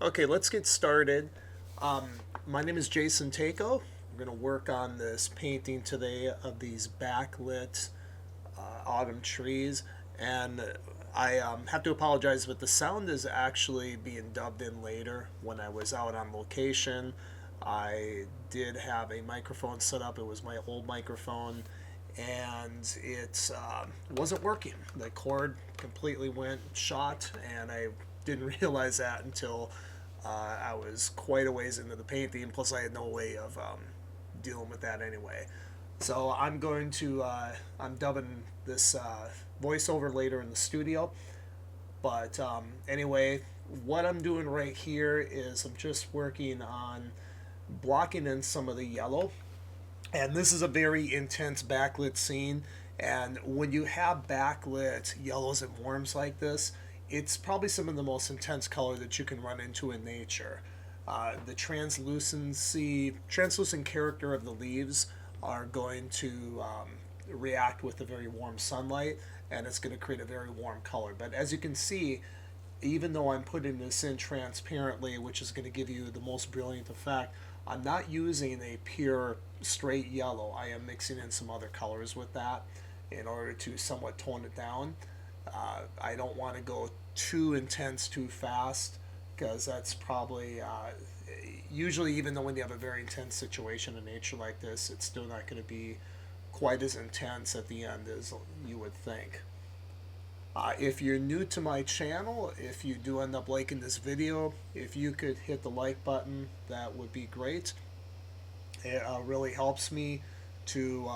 Okay, let's get started. My name is Jason Takeo. We're going to work on this painting today of these backlit autumn trees. And I have to apologize, but the sound is actually being dubbed in later. When I was out on location, I did have a microphone set up. It was my old microphone, and it wasn't working. The cord completely went shot, and I didn't realize that until I was quite a ways into the painting. Plus, I had no way of dealing with that anyway. So I'm dubbing this voiceover later in the studio. But anyway, what I'm doing right here is I'm just working on blocking in some of the yellow. And this is a very intense backlit scene. And when you have backlit yellows and warms like this, it's probably some of the most intense color that you can run into in nature. The translucent character of the leaves are going to react with the very warm sunlight, and it's going to create a very warm color. But as you can see, even though I'm putting this in transparently, which is going to give you the most brilliant effect, I'm not using a pure straight yellow. I am mixing in some other colors with that in order to somewhat tone it down. I don't want to go too intense too fast, because that's probably usually, even though when you have a very intense situation in nature like this, it's still not going to be quite as intense at the end as you would think. If you're new to my channel, if you do end up liking this video, if you could hit the like button, that would be great. It really helps me to,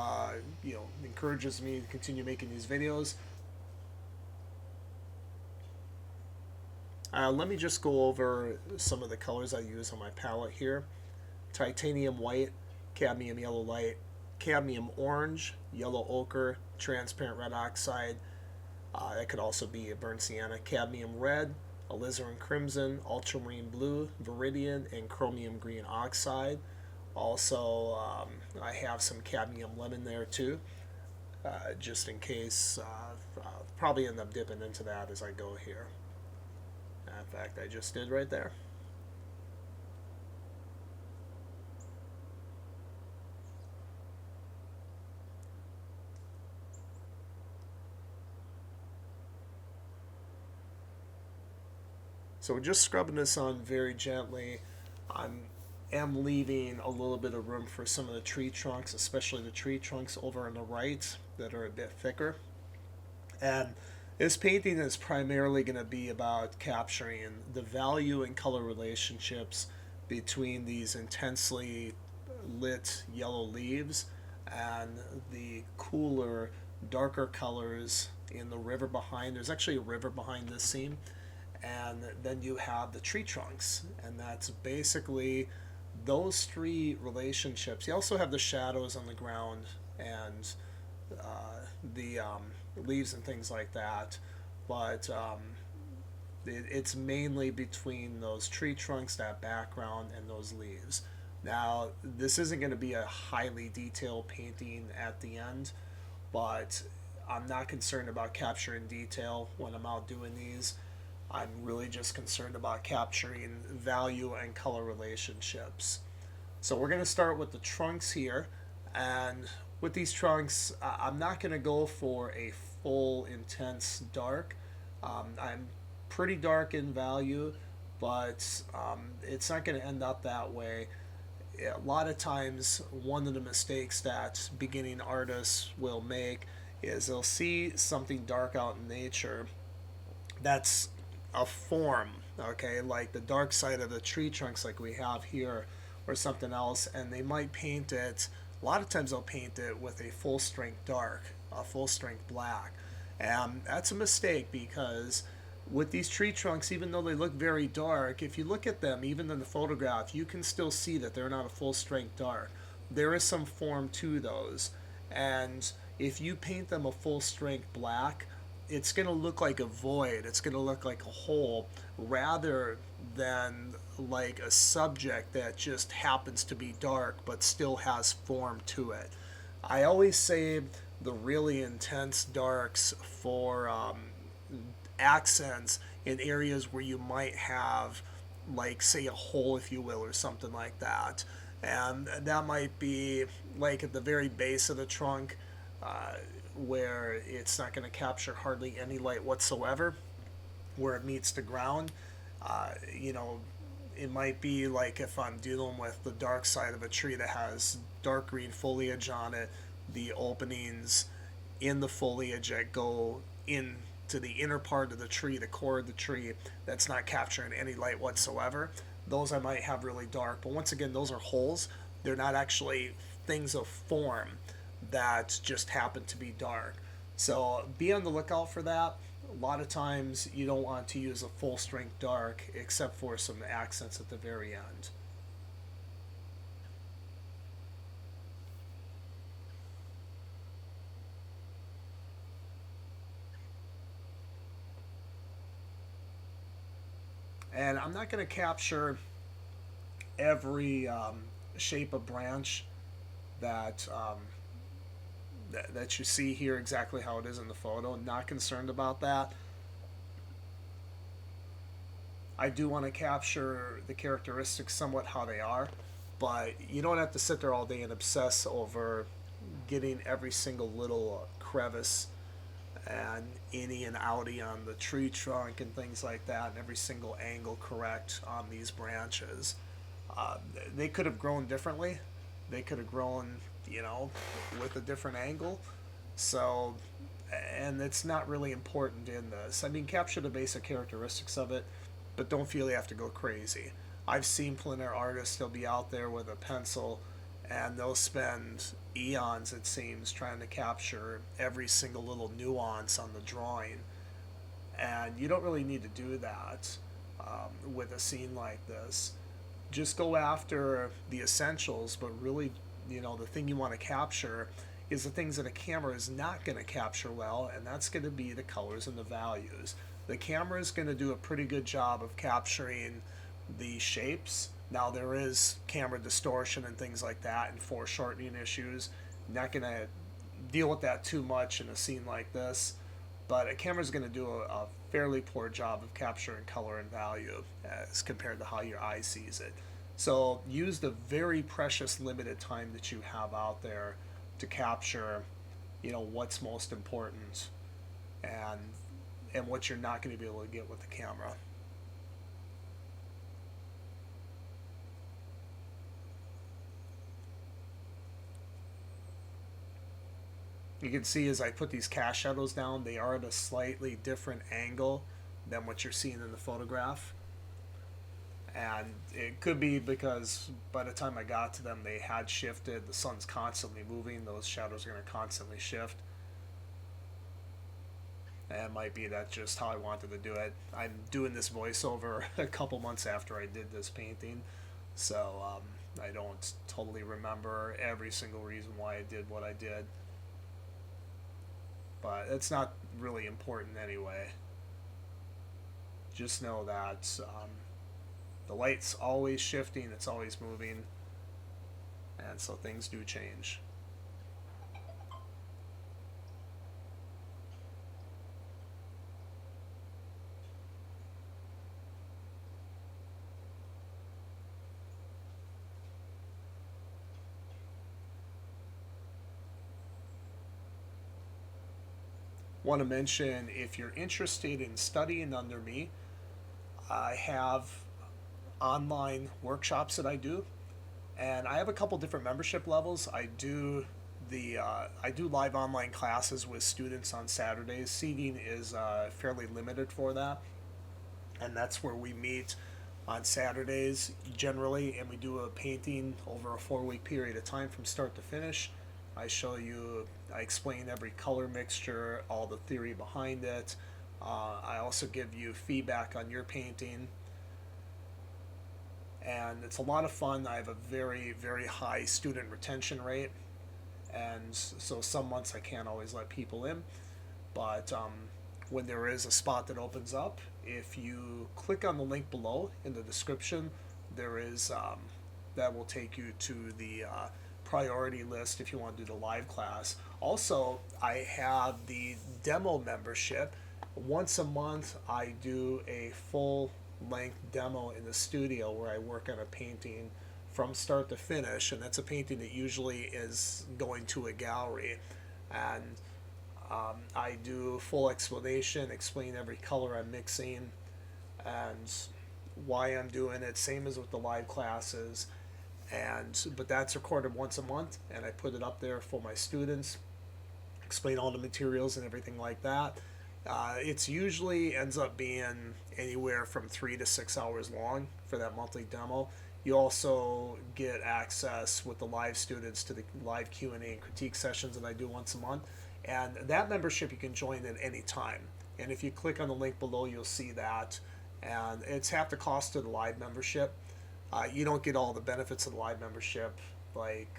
encourages me to continue making these videos. Let me just go over some of the colors I use on my palette here. Titanium white, cadmium yellow light, cadmium orange, yellow ochre, transparent red oxide. That could also be a burnt sienna, cadmium red, alizarin crimson, ultramarine blue, viridian, and chromium green oxide. Also, I have some cadmium lemon there too, just in case. Probably end up dipping into that as I go here. In fact, I just did right there. So we're just scrubbing this on very gently. I am leaving a little bit of room for some of the tree trunks, especially the tree trunks over on the right that are a bit thicker. And this painting is primarily going to be about capturing the value and color relationships between these intensely lit yellow leaves and the cooler, darker colors in the river behind. There's actually a river behind this scene. And then you have the tree trunks, and that's basically those three relationships. You also have the shadows on the ground and the leaves and things like that, but it's mainly between those tree trunks, that background, and those leaves. Now, this isn't going to be a highly detailed painting at the end, but I'm not concerned about capturing detail when I'm out doing these. I'm really just concerned about capturing value and color relationships. So we're going to start with the trunks here. And with these trunks, I'm not going to go for a full intense dark. I'm pretty dark in value, but it's not going to end up that way. A lot of times, one of the mistakes that beginning artists will make is they'll see something dark out in nature that's a form, okay, like the dark side of the tree trunks like we have here, or something else, and they might paint it. A lot of times they'll paint it with a full strength dark, a full strength black, and that's a mistake, because with these tree trunks, even though they look very dark, if you look at them even in the photograph, you can still see that they're not a full strength dark. There is some form to those, and if you paint them a full strength black, it's going to look like a void. It's going to look like a hole rather than like a subject that just happens to be dark but still has form to it. I always save the really intense darks for accents in areas where you might have like say a hole, if you will, or something like that. And that might be like at the very base of the trunk, uh, where it's not going to capture hardly any light whatsoever, where it meets the ground. You know, it might be like if I'm dealing with the dark side of a tree that has dark green foliage on it, the openings in the foliage that go into the inner part of the tree, the core of the tree, that's not capturing any light whatsoever. Those I might have really dark. But once again, those are holes. They're not actually things of form that just happen to be dark. So be on the lookout for that. A lot of times you don't want to use a full strength dark except for some accents at the very end. And I'm not going to capture every shape of branch that, that you see here exactly how it is in the photo. Not concerned about that. I do want to capture the characteristics somewhat how they are, but you don't have to sit there all day and obsess over getting every single little crevice and innie and outie on the tree trunk and things like that, and every single angle correct on these branches. Uh, they could have grown differently. They could have grown, you know, with a different angle. So, and it's not really important in this. I mean, capture the basic characteristics of it, but don't feel you have to go crazy. I've seen plein air artists, they'll be out there with a pencil and they'll spend eons, it seems, trying to capture every single little nuance on the drawing. And you don't really need to do that with a scene like this. Just go after the essentials, but really, you know, the thing you want to capture is the things that a camera is not going to capture well, and that's going to be the colors and the values. The camera is going to do a pretty good job of capturing the shapes. Now, there is camera distortion and things like that and foreshortening issues. Not going to deal with that too much in a scene like this, but a camera is going to do a fairly poor job of capturing color and value as compared to how your eye sees it. So use the very precious limited time that you have out there to capture, you know, what's most important and what you're not going to be able to get with the camera. You can see as I put these cast shadows down, they are at a slightly different angle than what you're seeing in the photograph. And it could be because by the time I got to them, they had shifted. The sun's constantly moving, those shadows are going to constantly shift. And it might be that's just how I wanted to do it. I'm doing this voiceover a couple months after I did this painting, so I don't totally remember every single reason why I did what I did. But it's not really important anyway. Just know that the light's always shifting, it's always moving, and so things do change. Want to mention if you're interested in studying under me, I have online workshops that I do, and I have a couple different membership levels. I do live online classes with students on Saturdays. Seating is fairly limited for that, and that's where we meet on Saturdays generally, and we do a painting over a 4 week period of time from start to finish. I explain every color mixture, all the theory behind it. I also give you feedback on your painting, and it's a lot of fun. I have a very, very high student retention rate, and so some months I can't always let people in, but when there is a spot that opens up, if you click on the link below in the description, there is that will take you to the priority list if you want to do the live class. Also, I have the demo membership. Once a month, I do a full length demo in the studio where I work on a painting from start to finish, and that's a painting that usually is going to a gallery. And I do full explanation, explain every color I'm mixing and why I'm doing it, same as with the live classes. And but that's recorded once a month, and I put it up there for my students, explain all the materials and everything like that. It's usually ends up being anywhere from 3 to 6 hours long for that monthly demo. You also get access with the live students to the live Q&A and critique sessions that I do once a month. And that membership you can join at any time. And if you click on the link below, you'll see that. And it's half the cost of the live membership. You don't get all the benefits of the live membership, like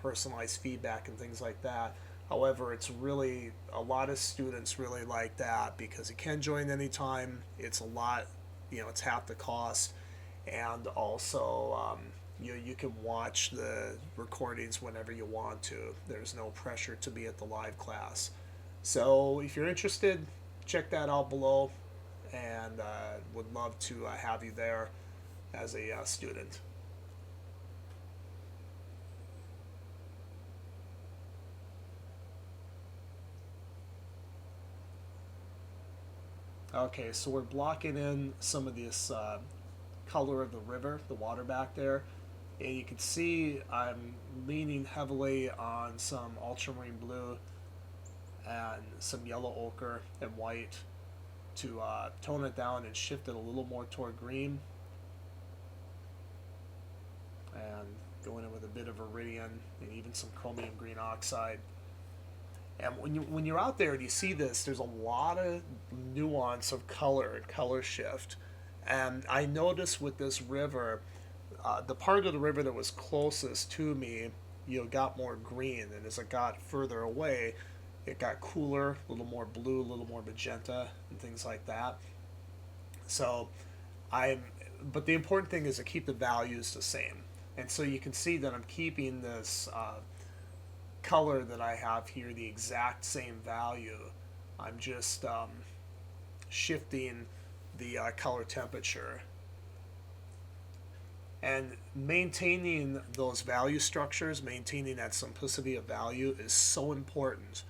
personalized feedback and things like that. However, it's really a lot of students really like that because you can join anytime. It's a lot, it's half the cost, and also you can watch the recordings whenever you want to. There's no pressure to be at the live class. So if you're interested, check that out below, and would love to have you there as a student. Okay, so we're blocking in some of this color of the river, the water back there. And you can see I'm leaning heavily on some ultramarine blue and some yellow ochre and white to tone it down and shift it a little more toward green. And going in with a bit of iridium and even some chromium green oxide. And when you're out there and you see this, there's a lot of nuance of color and color shift. And I noticed with this river, the part of the river that was closest to me, got more green, and as it got further away, it got cooler, a little more blue, a little more magenta, and things like that. So, but the important thing is to keep the values the same, and so you can see that I'm keeping this color that I have here the exact same value. I'm just shifting the color temperature. And maintaining those value structures, maintaining that simplicity of value is so important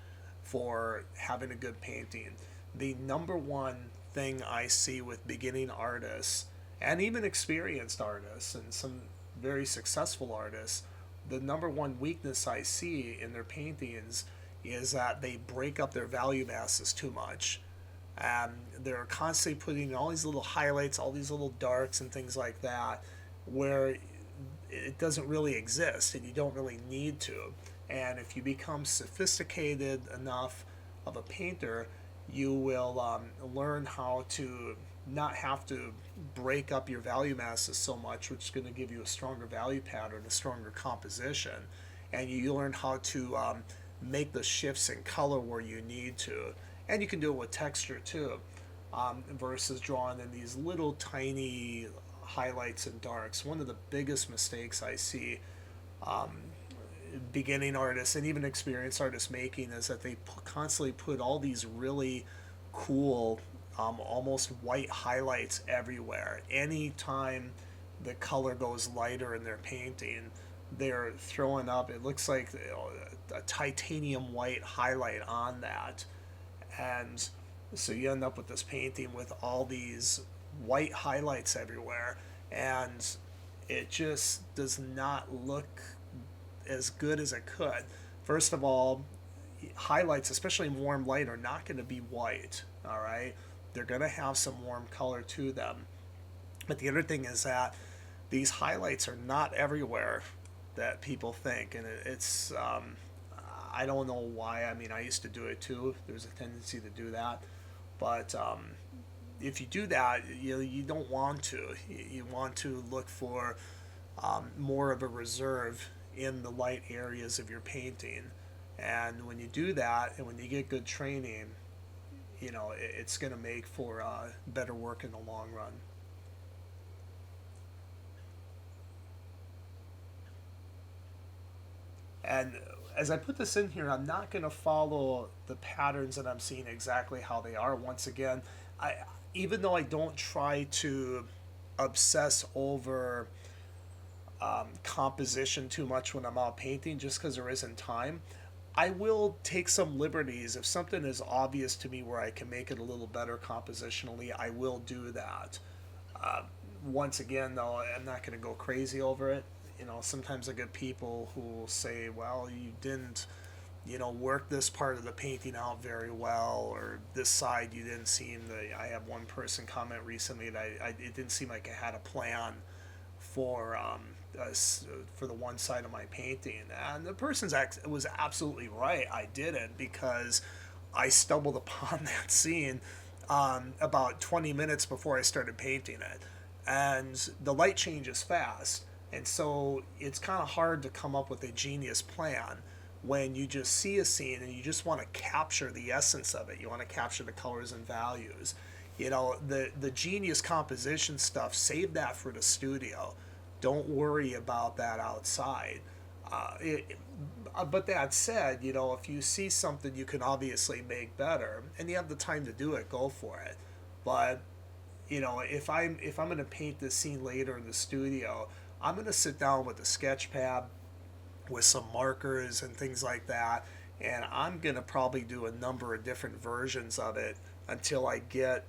for having a good painting. The number one thing I see with beginning artists and even experienced artists and some very successful artists, the number one weakness I see in their paintings is that they break up their value masses too much. They're constantly putting all these little highlights, all these little darks and things like that, where it doesn't really exist and you don't really need to. And if you become sophisticated enough of a painter, you will learn how to not have to break up your value masses so much, which is going to give you a stronger value pattern, a stronger composition. And you learn how to make the shifts in color where you need to. And you can do it with texture too, versus drawing in these little tiny highlights and darks. One of the biggest mistakes I see beginning artists and even experienced artists making is that they constantly put all these really cool, almost white highlights everywhere. Anytime the color goes lighter in their painting, they're throwing up, it looks like a titanium white highlight on that. And so you end up with this painting with all these white highlights everywhere, and it just does not look as good as it could. First of all, highlights, especially in warm light, are not going to be white, all right? They're going to have some warm color to them. But the other thing is that these highlights are not everywhere that people think, and it's I don't know why. I mean, I used to do it too. There's a tendency to do that, but if you do that, you don't want to. You want to look for more of a reserve in the light areas of your painting, and when you do that, and when you get good training, it's going to make for better work in the long run. And as I put this in here, I'm not going to follow the patterns that I'm seeing exactly how they are. Once again, I even though I don't try to obsess over composition too much when I'm out painting, just because there isn't time, I will take some liberties. If something is obvious to me where I can make it a little better compositionally, I will do that. Uh, Once again, though, I'm not going to go crazy over it. Sometimes I get people who will say, well, you didn't, work this part of the painting out very well, or this side you didn't seem to. I had one person comment recently that it didn't seem like I had a plan for for the one side of my painting, and the person was absolutely right. I didn't, because I stumbled upon that scene about 20 minutes before I started painting it, and the light changes fast, and so it's kind of hard to come up with a genius plan when you just see a scene and you just want to capture the essence of it. You want to capture the colors and values. The genius composition stuff, save that for the studio. Don't worry about that outside. But that said, if you see something you can obviously make better and you have the time to do it, go for it. But if I'm going to paint this scene later in the studio, I'm going to sit down with a sketch pad with some markers and things like that, and I'm going to probably do a number of different versions of it until I get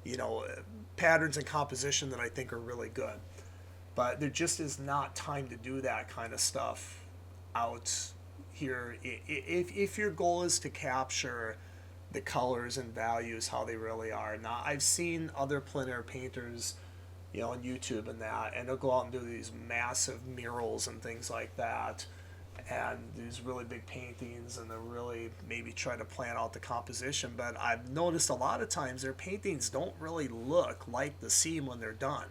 you know patterns and composition that I think are really good. But there just is not time to do that kind of stuff out here. If your goal is to capture the colors and values how they really are. Now, I've seen other plein air painters, on YouTube and that, and they'll go out and do these massive murals and things like that, and these really big paintings, and they'll really maybe try to plan out the composition. But I've noticed a lot of times their paintings don't really look like the scene when they're done.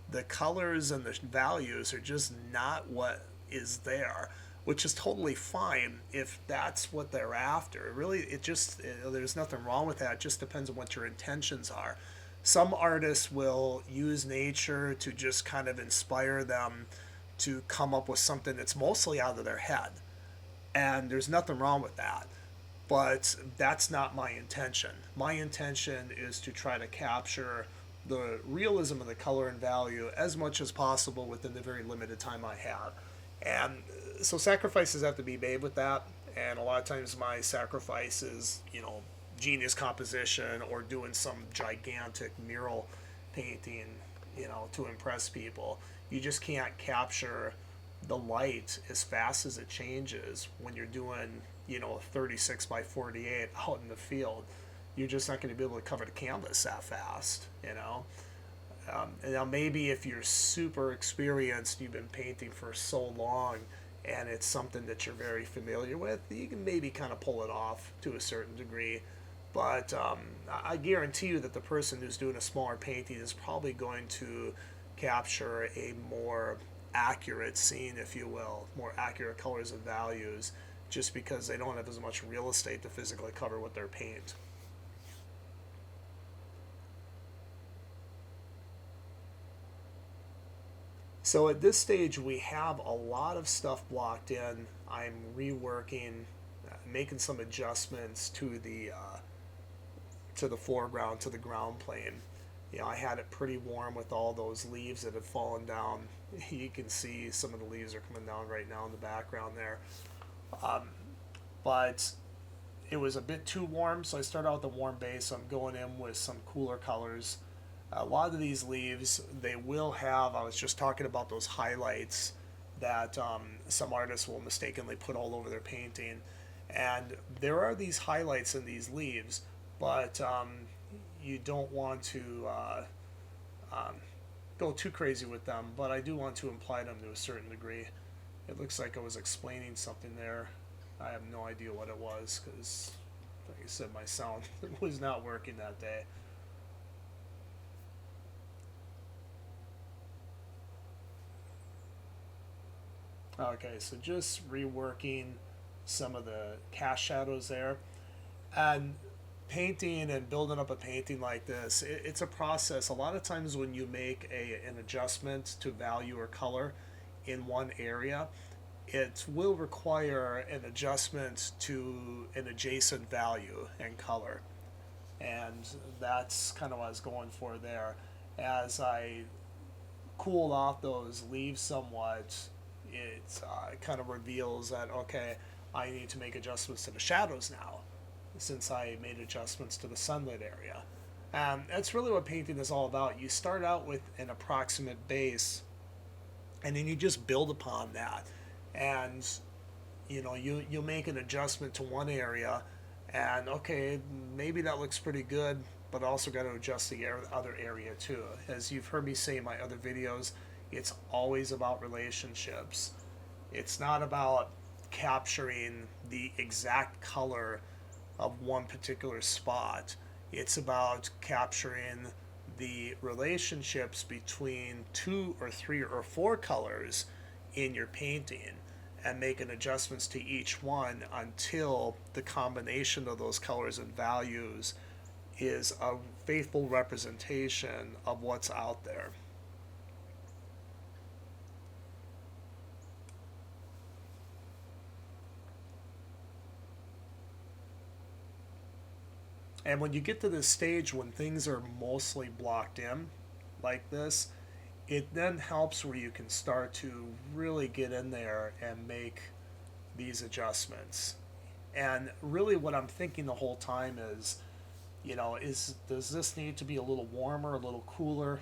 The colors and the values are just not what is there, which is totally fine if that's what they're after. Really, there's nothing wrong with that. It just depends on what your intentions are. Some artists will use nature to just kind of inspire them to come up with something that's mostly out of their head. And there's nothing wrong with that. But that's not my intention. My intention is to try to capture the realism of the color and value as much as possible within the very limited time I have. And so sacrifices have to be made with that. And a lot of times my sacrifice is, genius composition or doing some gigantic mural painting, to impress people. You just can't capture the light as fast as it changes when you're doing, 36 by 48 out in the field. You're just not going to be able to cover the canvas that fast. And now maybe if you're super experienced, you've been painting for so long, and it's something that you're very familiar with, you can maybe kind of pull it off to a certain degree. But I guarantee you that the person who's doing a smaller painting is probably going to capture a more accurate scene, if you will, more accurate colors and values, just because they don't have as much real estate to physically cover with their paint. So at this stage, we have a lot of stuff blocked in. I'm reworking, making some adjustments to the foreground, to the ground plane. I had it pretty warm with all those leaves that had fallen down. You can see some of the leaves are coming down right now in the background there. But it was a bit too warm, so I started out with a warm base. So I'm going in with some cooler colors. A lot of these leaves, they will have, I was just talking about those highlights that some artists will mistakenly put all over their painting. And there are these highlights in these leaves, but you don't want to go too crazy with them, but I do want to imply them to a certain degree. It looks like I was explaining something there. I have no idea what it was because, like I said, my sound was not working that day. Okay, so just reworking some of the cast shadows there. And painting and building up a painting like this, it's a process. A lot of times when you make an adjustment to value or color in one area, it will require an adjustment to an adjacent value and color. And that's kind of what I was going for there. As I cooled off those leaves somewhat, it kind of reveals that, okay, I need to make adjustments to the shadows now, since I made adjustments to the sunlit area. That's really what painting is all about. You start out with an approximate base, and then you just build upon that. And you make an adjustment to one area, and okay, maybe that looks pretty good, but also got to adjust the other area too. As you've heard me say in my other videos, it's always about relationships. It's not about capturing the exact color of one particular spot. It's about capturing the relationships between two or three or four colors in your painting and making adjustments to each one until the combination of those colors and values is a faithful representation of what's out there. And when you get to this stage when things are mostly blocked in like this, it then helps where you can start to really get in there and make these adjustments. And really what I'm thinking the whole time is, does this need to be a little warmer, a little cooler,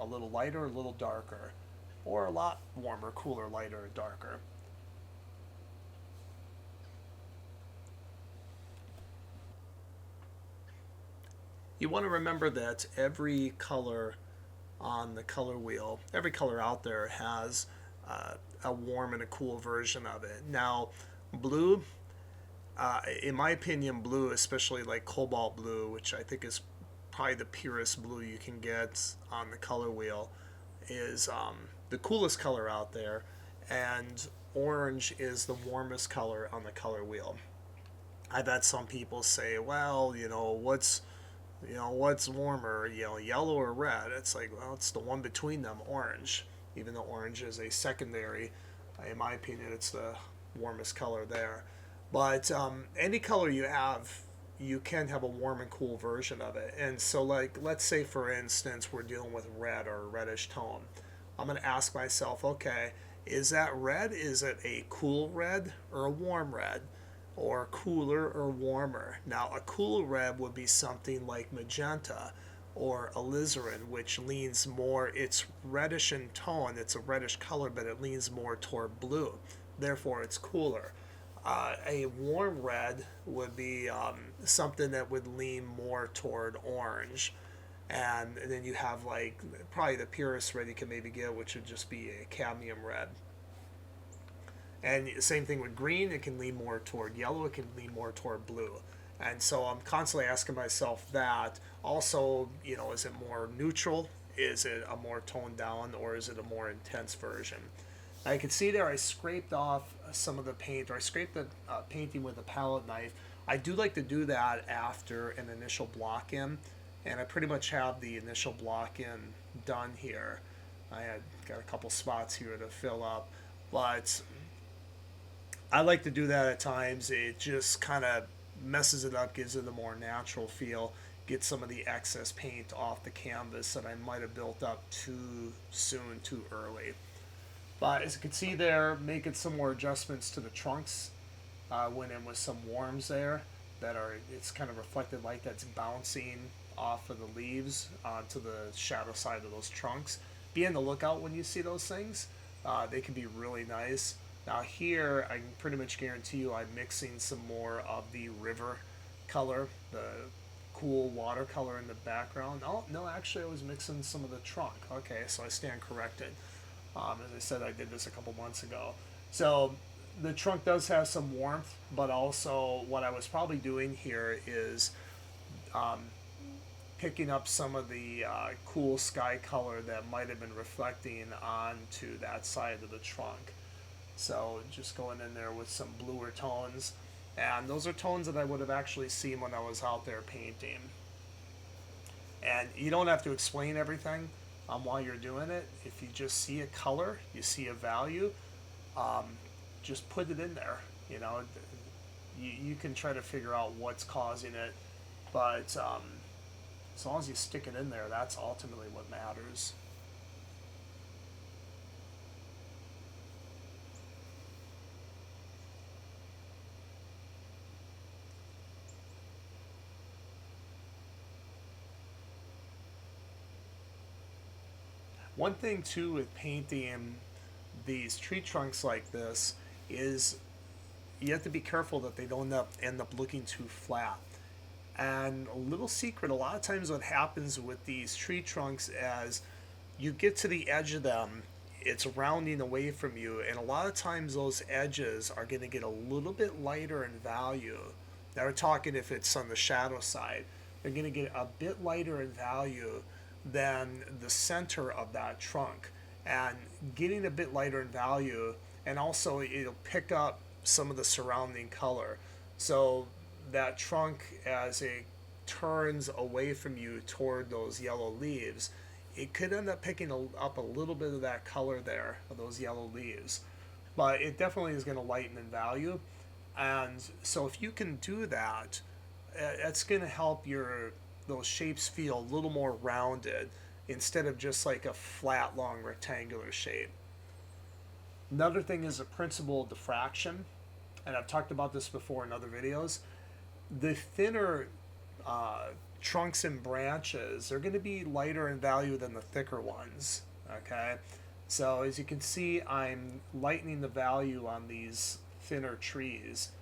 a little lighter, a little darker, or a lot warmer, cooler, lighter, darker? You want to remember that every color on the color wheel, every color out there has a warm and a cool version of it. Now, blue, in my opinion, blue, especially like cobalt blue, which I think is probably the purest blue you can get on the color wheel, is the coolest color out there, and orange is the warmest color on the color wheel. I've had some people say, well, what's warmer, yellow or red? It's like, well, it's the one between them, orange. Even though orange is a secondary, in my opinion, it's the warmest color there. But any color you have, you can have a warm and cool version of it. And so, like, let's say for instance, we're dealing with red or a reddish tone. I'm going to ask myself, okay, is that red? Is it a cool red or a warm red? Or cooler or warmer? Now, a cool red would be something like magenta or alizarin, which leans more, it's reddish in tone, it's a reddish color, but it leans more toward blue. Therefore, it's cooler. A warm red would be something that would lean more toward orange. And then you have like probably the purest red you can maybe get, which would just be a cadmium red. And same thing with green, it can lean more toward yellow, it can lean more toward blue. And so I'm constantly asking myself that. Also, is it more neutral? Is it a more toned down, or is it a more intense version? I can see there I scraped off some of the paint, or I scraped the painting with a palette knife. I do like to do that after an initial block in, and I pretty much have the initial block in done here. I had got a couple spots here to fill up, but I like to do that at times. It just kind of messes it up, gives it a more natural feel, gets some of the excess paint off the canvas that I might have built up too soon, too early. But as you can see there, making some more adjustments to the trunks. Went in with some warms there it's kind of reflected light that's bouncing off of the leaves onto the shadow side of those trunks. Be on the lookout when you see those things. They can be really nice. Now here, I can pretty much guarantee you I'm mixing some more of the river color, the cool watercolor in the background. Oh, no, actually I was mixing some of the trunk. Okay, so I stand corrected. As I said, I did this a couple months ago. So the trunk does have some warmth, but also what I was probably doing here is um, picking up some of the cool sky color that might have been reflecting onto that side of the trunk. So just going in there with some bluer tones. And those are tones that I would have actually seen when I was out there painting. And you don't have to explain everything while you're doing it. If you just see a color, you see a value, um, just put it in there. You can try to figure out what's causing it. But as long as you stick it in there, that's ultimately what matters. One thing too with painting these tree trunks like this is you have to be careful that they don't end up looking too flat. And a little secret, a lot of times what happens with these tree trunks as you get to the edge of them, it's rounding away from you, and a lot of times those edges are going to get a little bit lighter in value. Now we're talking if it's on the shadow side, they're going to get a bit lighter in value than the center of that trunk. And getting a bit lighter in value, and also it'll pick up some of the surrounding color. So that trunk, as it turns away from you toward those yellow leaves, it could end up picking up a little bit of that color there, of those yellow leaves. But it definitely is going to lighten in value. And so if you can do that, it's going to help those shapes feel a little more rounded instead of just like a flat, long rectangular shape. Another thing is the principle of diffraction, and I've talked about this before in other videos. The thinner trunks and branches are going to be lighter in value than the thicker ones. Okay, so as you can see, I'm lightening the value on these thinner trees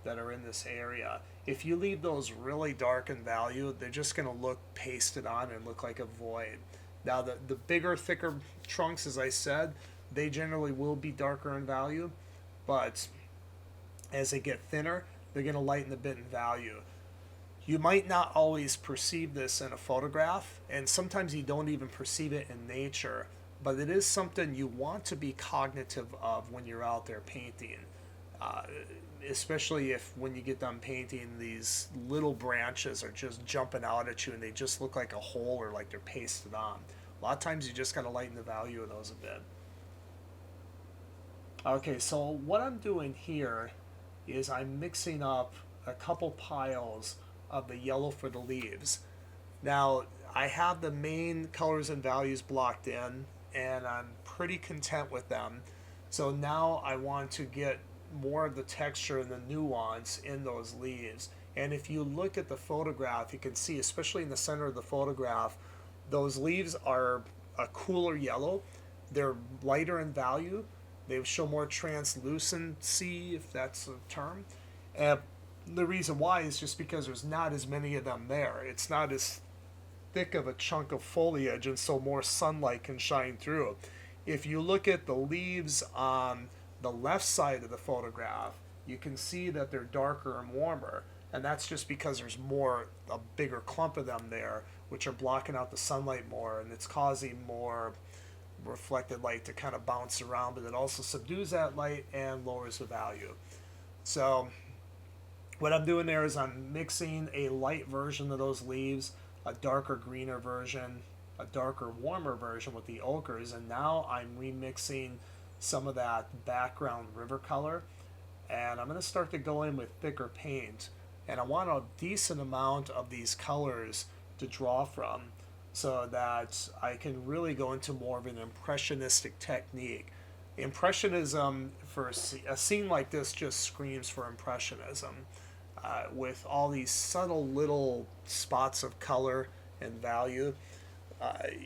that are in this area. If you leave those really dark in value, they're just going to look pasted on and look like a void. Now the bigger, thicker trunks, as I said, they generally will be darker in value, but as they get thinner, they're going to lighten a bit in value. You might not always perceive this in a photograph, and sometimes you don't even perceive it in nature, but it is something you want to be cognitive of when you're out there painting. Especially if when you get done painting, these little branches are just jumping out at you and they just look like a hole or like they're pasted on. A lot of times you just got to lighten the value of those a bit. Okay, so what I'm doing here is I'm mixing up a couple piles of the yellow for the leaves. Now, I have the main colors and values blocked in, and I'm pretty content with them. So now I want to get more of the texture and the nuance in those leaves. And if you look at the photograph, you can see, especially in the center of the photograph, those leaves are a cooler yellow. They're lighter in value. They show more translucency, if that's a term. And the reason why is just because there's not as many of them there. It's not as thick of a chunk of foliage, and so more sunlight can shine through. If you look at the leaves on the left side of the photograph, you can see that they're darker and warmer, and that's just because there's a bigger clump of them there, which are blocking out the sunlight more, and it's causing more reflected light to kind of bounce around, but it also subdues that light and lowers the value. So what I'm doing there is I'm mixing a light version of those leaves, a darker greener version, a darker warmer version with the ochres, and now I'm remixing some of that background river color, and I'm going to start to go in with thicker paint, and I want a decent amount of these colors to draw from so that I can really go into more of an impressionistic technique. Impressionism for a scene like this just screams for impressionism, with all these subtle little spots of color and value.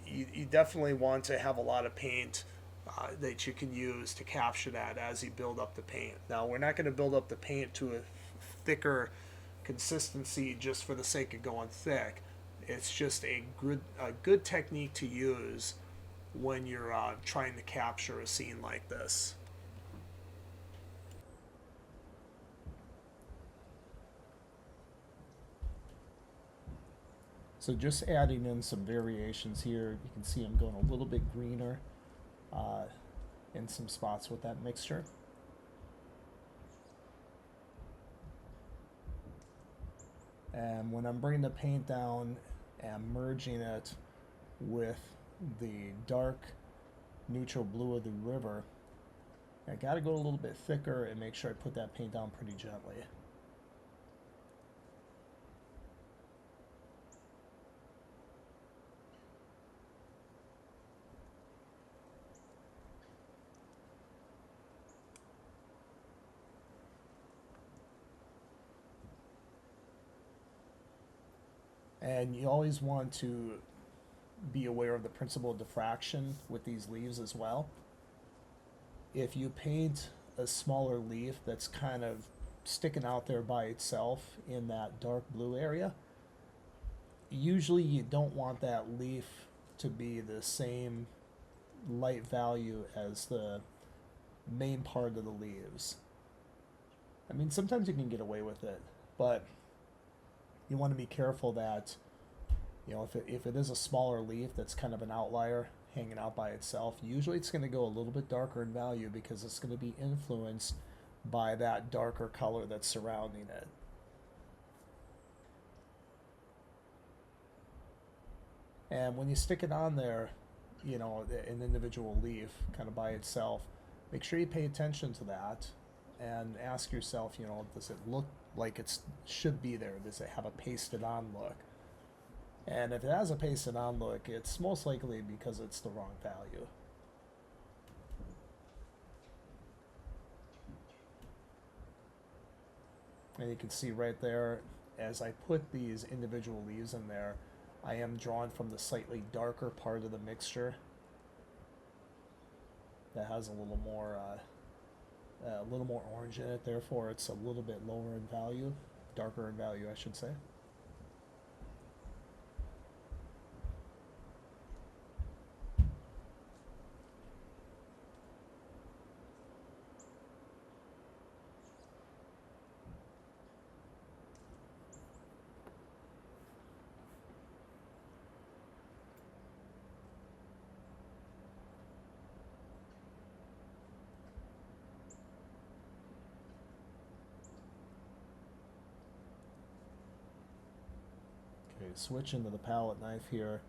You definitely want to have a lot of paint that you can use to capture that as you build up the paint. Now, we're not going to build up the paint to a thicker consistency just for the sake of going thick. It's just a good technique to use when you're trying to capture a scene like this. So just adding in some variations here, you can see I'm going a little bit greener in some spots with that mixture. And when I'm bringing the paint down and merging it with the dark neutral blue of the river, I got to go a little bit thicker and make sure I put that paint down pretty gently. And you always want to be aware of the principle of diffraction with these leaves as well. If you paint a smaller leaf that's kind of sticking out there by itself in that dark blue area, usually you don't want that leaf to be the same light value as the main part of the leaves. I mean, sometimes you can get away with it, but you want to be careful that, if it is a smaller leaf that's kind of an outlier hanging out by itself, usually it's going to go a little bit darker in value because it's going to be influenced by that darker color that's surrounding it. And when you stick it on there, an individual leaf kind of by itself, make sure you pay attention to that and ask yourself, does it look like it should be there? Does it have a pasted on look? And if it has a pasted on look, it's most likely because it's the wrong value. And you can see right there, as I put these individual leaves in there, I am drawn from the slightly darker part of the mixture that has a little more orange in it. Therefore, it's a little bit lower in value, darker in value, I should say. Okay, switching to the palette knife here.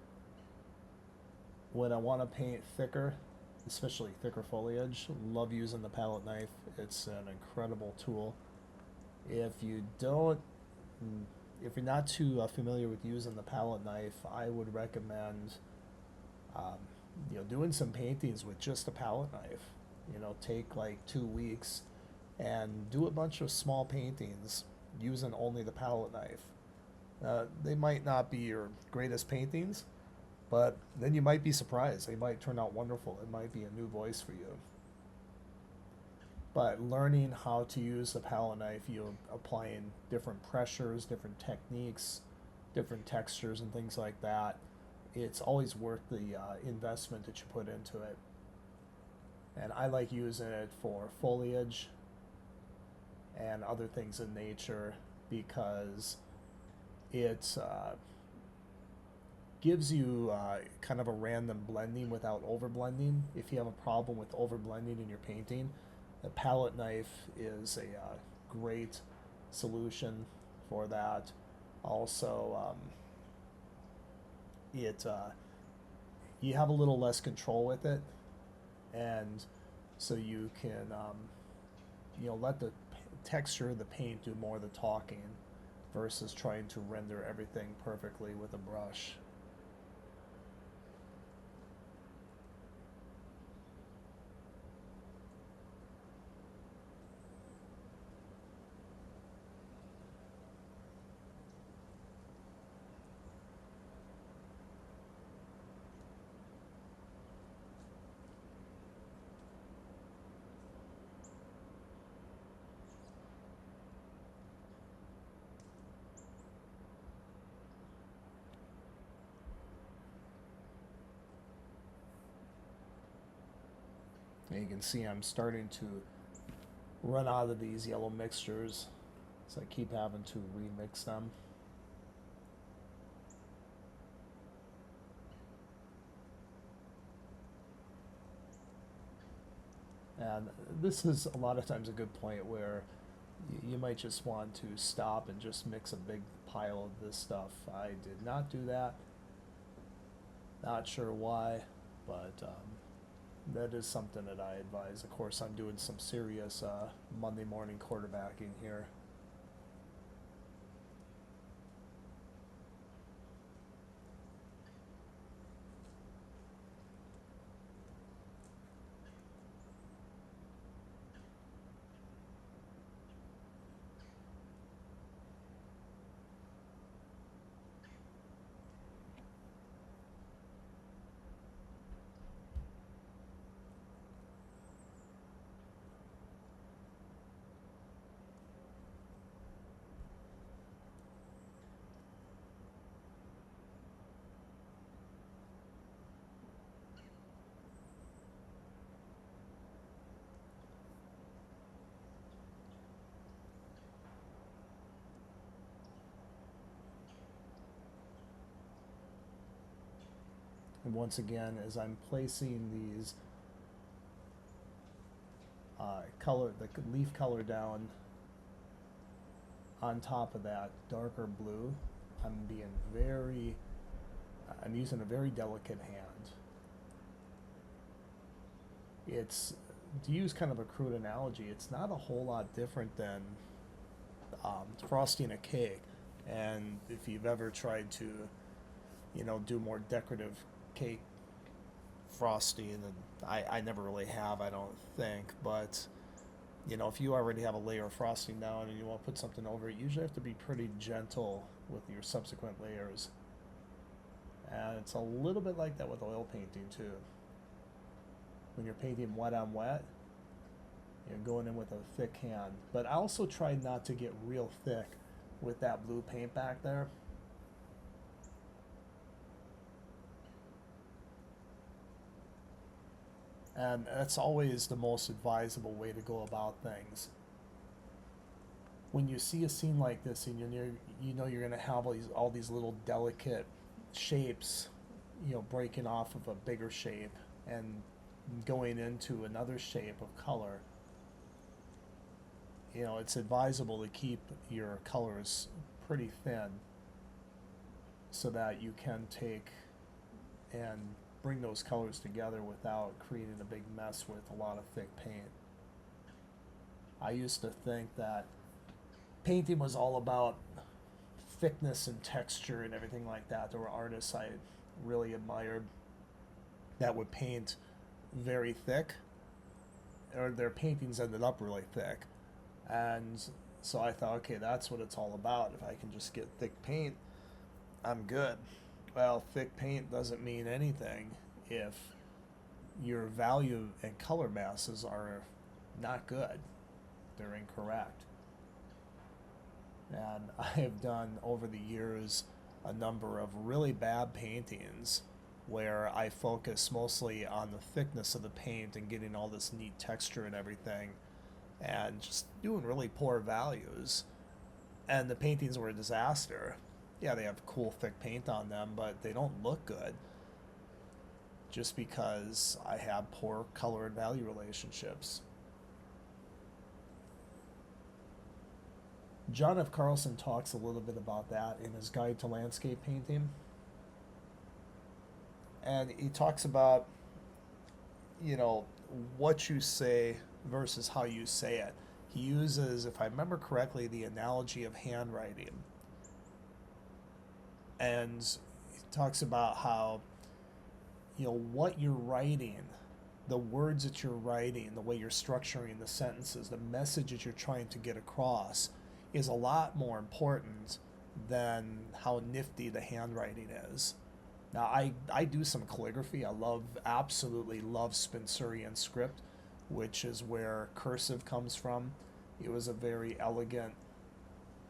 When I want to paint thicker, especially thicker foliage, love using the palette knife. It's an incredible tool. If you don't, if you're not too familiar with using the palette knife, I would recommend, doing some paintings with just a palette knife. Take like 2 weeks and do a bunch of small paintings using only the palette knife. They might not be your greatest paintings, but then you might be surprised. They might turn out wonderful. It might be a new voice for you. But learning how to use the palette knife, applying different pressures, different techniques, different textures, and things like that, it's always worth the investment that you put into it. And I like using it for foliage and other things in nature because it gives you kind of a random blending without overblending. If you have a problem with overblending in your painting, the palette knife is a great solution for that. Also, you have a little less control with it, and so you can let the texture of the paint do more of the talking versus trying to render everything perfectly with a brush. And you can see I'm starting to run out of these yellow mixtures, so I keep having to remix them. And this is a lot of times a good point where you might just want to stop and just mix a big pile of this stuff. I did not do that. Not sure why, but that is something that I advise. Of course, I'm doing some serious Monday morning quarterbacking here. And once again, as I'm placing these the leaf color down on top of that darker blue, I'm using a very delicate hand. It's, to use kind of a crude analogy, it's not a whole lot different than frosting a cake. And if you've ever tried to, do more decorative cake frosting, and I never really have, I don't think, but if you already have a layer of frosting down and you want to put something over it, you usually have to be pretty gentle with your subsequent layers. And it's a little bit like that with oil painting too. When you're painting wet on wet, you're going in with a thick hand. But I also try not to get real thick with that blue paint back there. And that's always the most advisable way to go about things. When you see a scene like this, and you're going to have all these little delicate shapes, breaking off of a bigger shape and going into another shape of color, it's advisable to keep your colors pretty thin so that you can take and bring those colors together without creating a big mess with a lot of thick paint. I used to think that painting was all about thickness and texture and everything like that. There were artists I really admired that would paint very thick, or their paintings ended up really thick. And so I thought, okay, that's what it's all about. If I can just get thick paint, I'm good. Well, thick paint doesn't mean anything if your value and color masses are not good. They're incorrect. And I have done over the years a number of really bad paintings where I focus mostly on the thickness of the paint and getting all this neat texture and everything, and just doing really poor values. And the paintings were a disaster. Yeah, they have cool thick paint on them, but they don't look good just because I have poor color and value relationships. John F. Carlson talks a little bit about that in his Guide to Landscape Painting. And he talks about, what you say versus how you say it. He uses, if I remember correctly, the analogy of handwriting. And he talks about how, what you're writing, the words that you're writing, the way you're structuring the sentences, the message that you're trying to get across is a lot more important than how nifty the handwriting is. Now, I do some calligraphy. I absolutely love Spencerian script, which is where cursive comes from. It was a very elegant,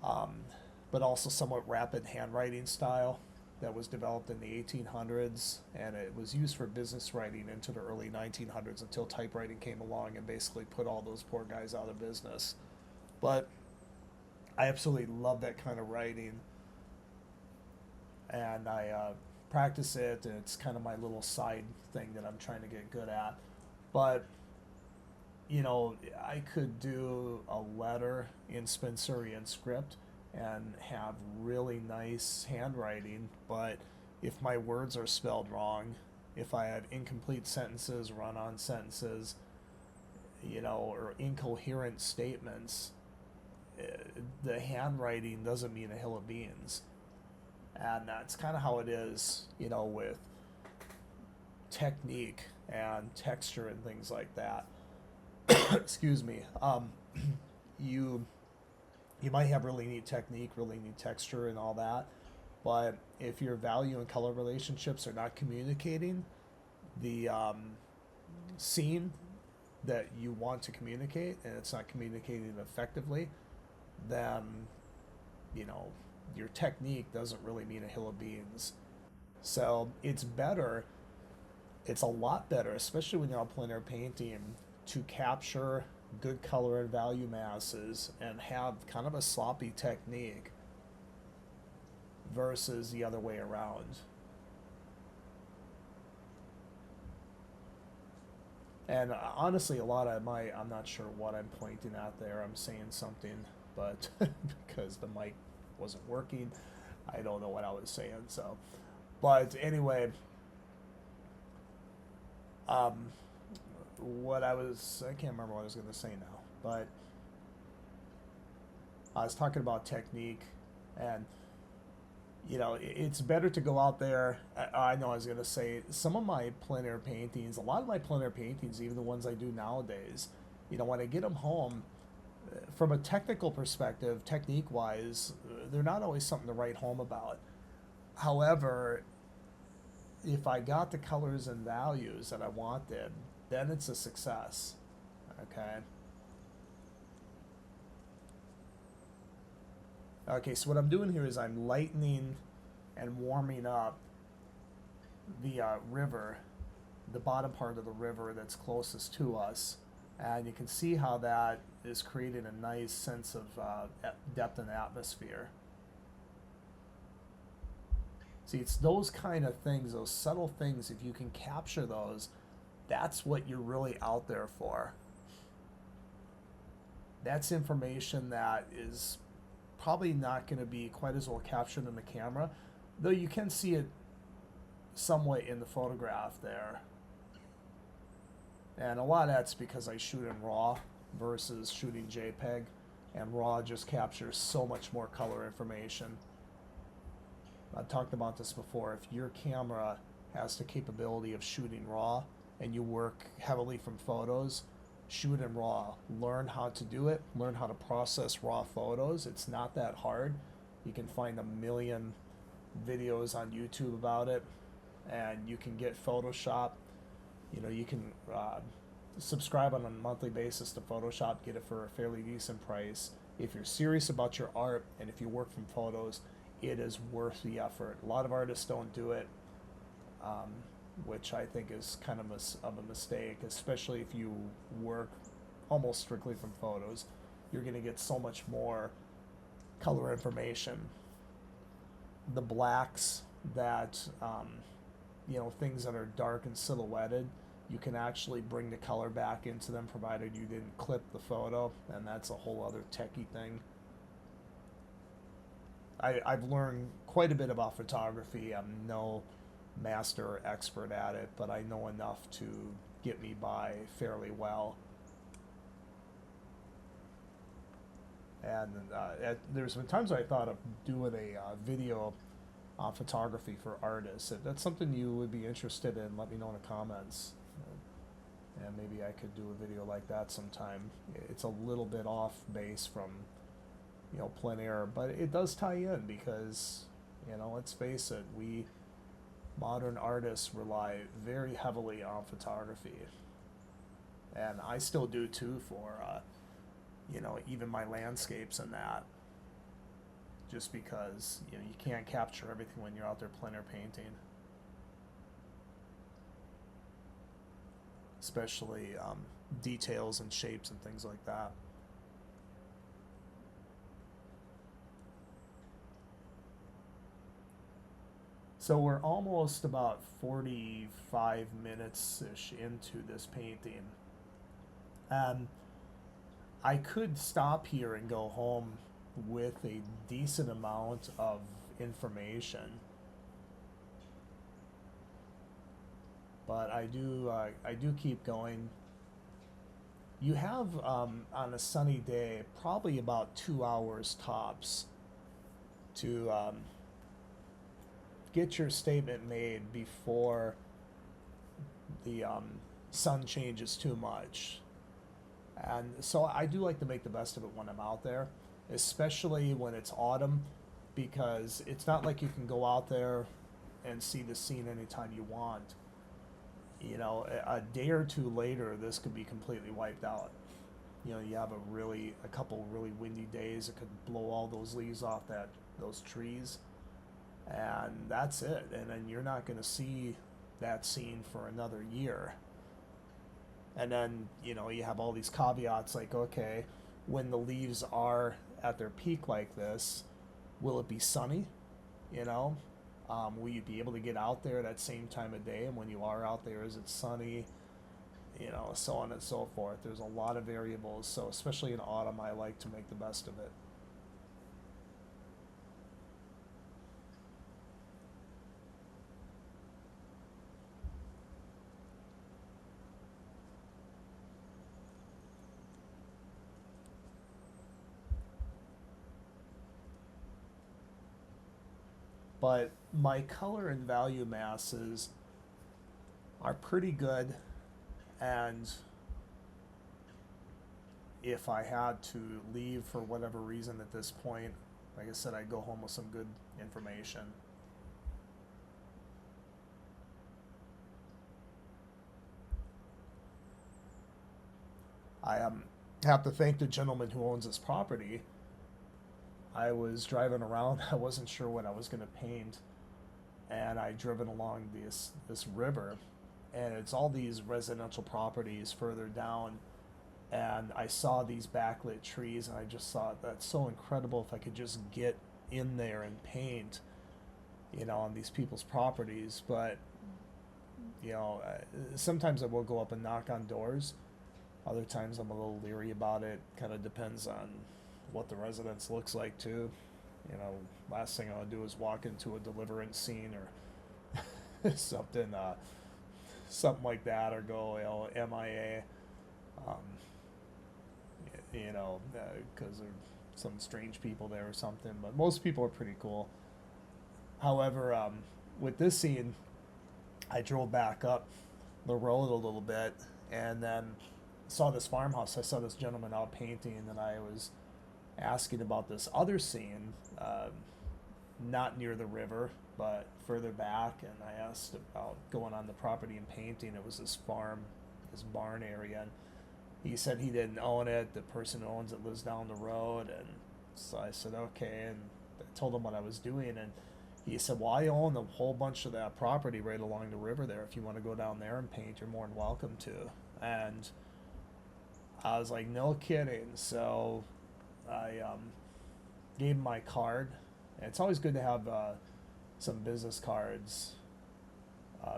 but also somewhat rapid handwriting style that was developed in the 1800s, and it was used for business writing into the early 1900s until typewriting came along and basically put all those poor guys out of business. But I absolutely love that kind of writing, and I practice it, and it's kind of my little side thing that I'm trying to get good at. But I could do a letter in Spencerian script and have really nice handwriting, but if my words are spelled wrong, if I have incomplete sentences, run-on sentences, or incoherent statements, the handwriting doesn't mean a hill of beans. And that's kind of how it is, with technique and texture and things like that. Excuse me. You might have really neat technique, really neat texture and all that, but if your value and color relationships are not communicating the scene that you want to communicate, and it's not communicating effectively, then your technique doesn't really mean a hill of beans. So it's a lot better, especially when you're out plein air painting, to capture good color and value masses and have kind of a sloppy technique versus the other way around. And honestly, a lot of my, I'm not sure what I'm pointing at there. I'm saying something, but because the mic wasn't working, I don't know what I was saying. So, but anyway, um, I can't remember what I was going to say now, but I was talking about technique, and it's better to go out there. I know I was going to say some of my plein air paintings, a lot of my plein air paintings, even the ones I do nowadays, when I get them home, from a technical perspective, technique wise, they're not always something to write home about. However, if I got the colors and values that I wanted, then it's a success. Okay. Okay, so what I'm doing here is I'm lightening and warming up the river, the bottom part of the river that's closest to us. And you can see how that is creating a nice sense of depth and atmosphere. See, it's those kind of things, those subtle things, if you can capture those, that's what you're really out there for. That's information that is probably not going to be quite as well captured in the camera, though you can see it somewhat in the photograph there. And a lot of that's because I shoot in RAW versus shooting JPEG, and RAW just captures so much more color information. I've talked about this before. If your camera has the capability of shooting RAW and you work heavily from photos, shoot in RAW. Learn how to do it. Learn how to process RAW photos. It's not that hard. You can find a million videos on YouTube about it, and you can get Photoshop. You can subscribe on a monthly basis to Photoshop, get it for a fairly decent price. If you're serious about your art and if you work from photos, it is worth the effort. A lot of artists don't do it, which I think is kind of a mistake, especially if you work almost strictly from photos. You're going to get so much more color information. The blacks that, things that are dark and silhouetted, you can actually bring the color back into them provided you didn't clip the photo, and that's a whole other techie thing. I've learned quite a bit about photography. I'm no master or expert at it, but I know enough to get me by fairly well. And there's been times I thought of doing a video on photography for artists. If that's something you would be interested in, let me know in the comments. And maybe I could do a video like that sometime. It's a little bit off base from plein air, but it does tie in because, let's face it, we modern artists rely very heavily on photography, and I still do too for, even my landscapes and that, just because, you can't capture everything when you're out there plein air painting, especially details and shapes and things like that. So we're almost about 45 minutes-ish into this painting. And I could stop here and go home with a decent amount of information. But I do keep going. You have, on a sunny day, probably about 2 hours tops to get your statement made before the sun changes too much. And so I do like to make the best of it when I'm out there, especially when it's autumn, because it's not like you can go out there and see the scene anytime you want. A day or two later, this could be completely wiped out. You have a couple really windy days. It could blow all those leaves off those trees, and that's it. And then you're not going to see that scene for another year. And then, you have all these caveats like, okay, when the leaves are at their peak like this, will it be sunny? Will you be able to get out there that same time of day? And when you are out there, is it sunny? so on and so forth. There's a lot of variables, so especially in autumn, I like to make the best of it. But my color and value masses are pretty good, and if I had to leave for whatever reason at this point, like I said, I'd go home with some good information. I have to thank the gentleman who owns this property. I was driving around, I wasn't sure what I was going to paint, and I driven along this river, and it's all these residential properties further down, and I saw these backlit trees, and I just thought that's so incredible if I could just get in there and paint, on these people's properties. But sometimes I will go up and knock on doors. Other times I'm a little leery about it. Kind of depends on what the residence looks like too. Last thing I'll do is walk into a deliverance scene or something like that, or go MIA. Um, because there's some strange people there or something. But most people are pretty cool. However, with this scene, I drove back up the road a little bit and then saw this farmhouse. I saw this gentleman out painting, and I was asking about this other scene, not near the river, but further back, and I asked about going on the property and painting. It was this farm, this barn area, and he said he didn't own it. The person who owns it lives down the road, and so I said okay, and I told him what I was doing, and he said, well, I own a whole bunch of that property right along the river there. If you want to go down there and paint, you're more than welcome to. And I was like, no kidding. So I gave him my card. And it's always good to have some business cards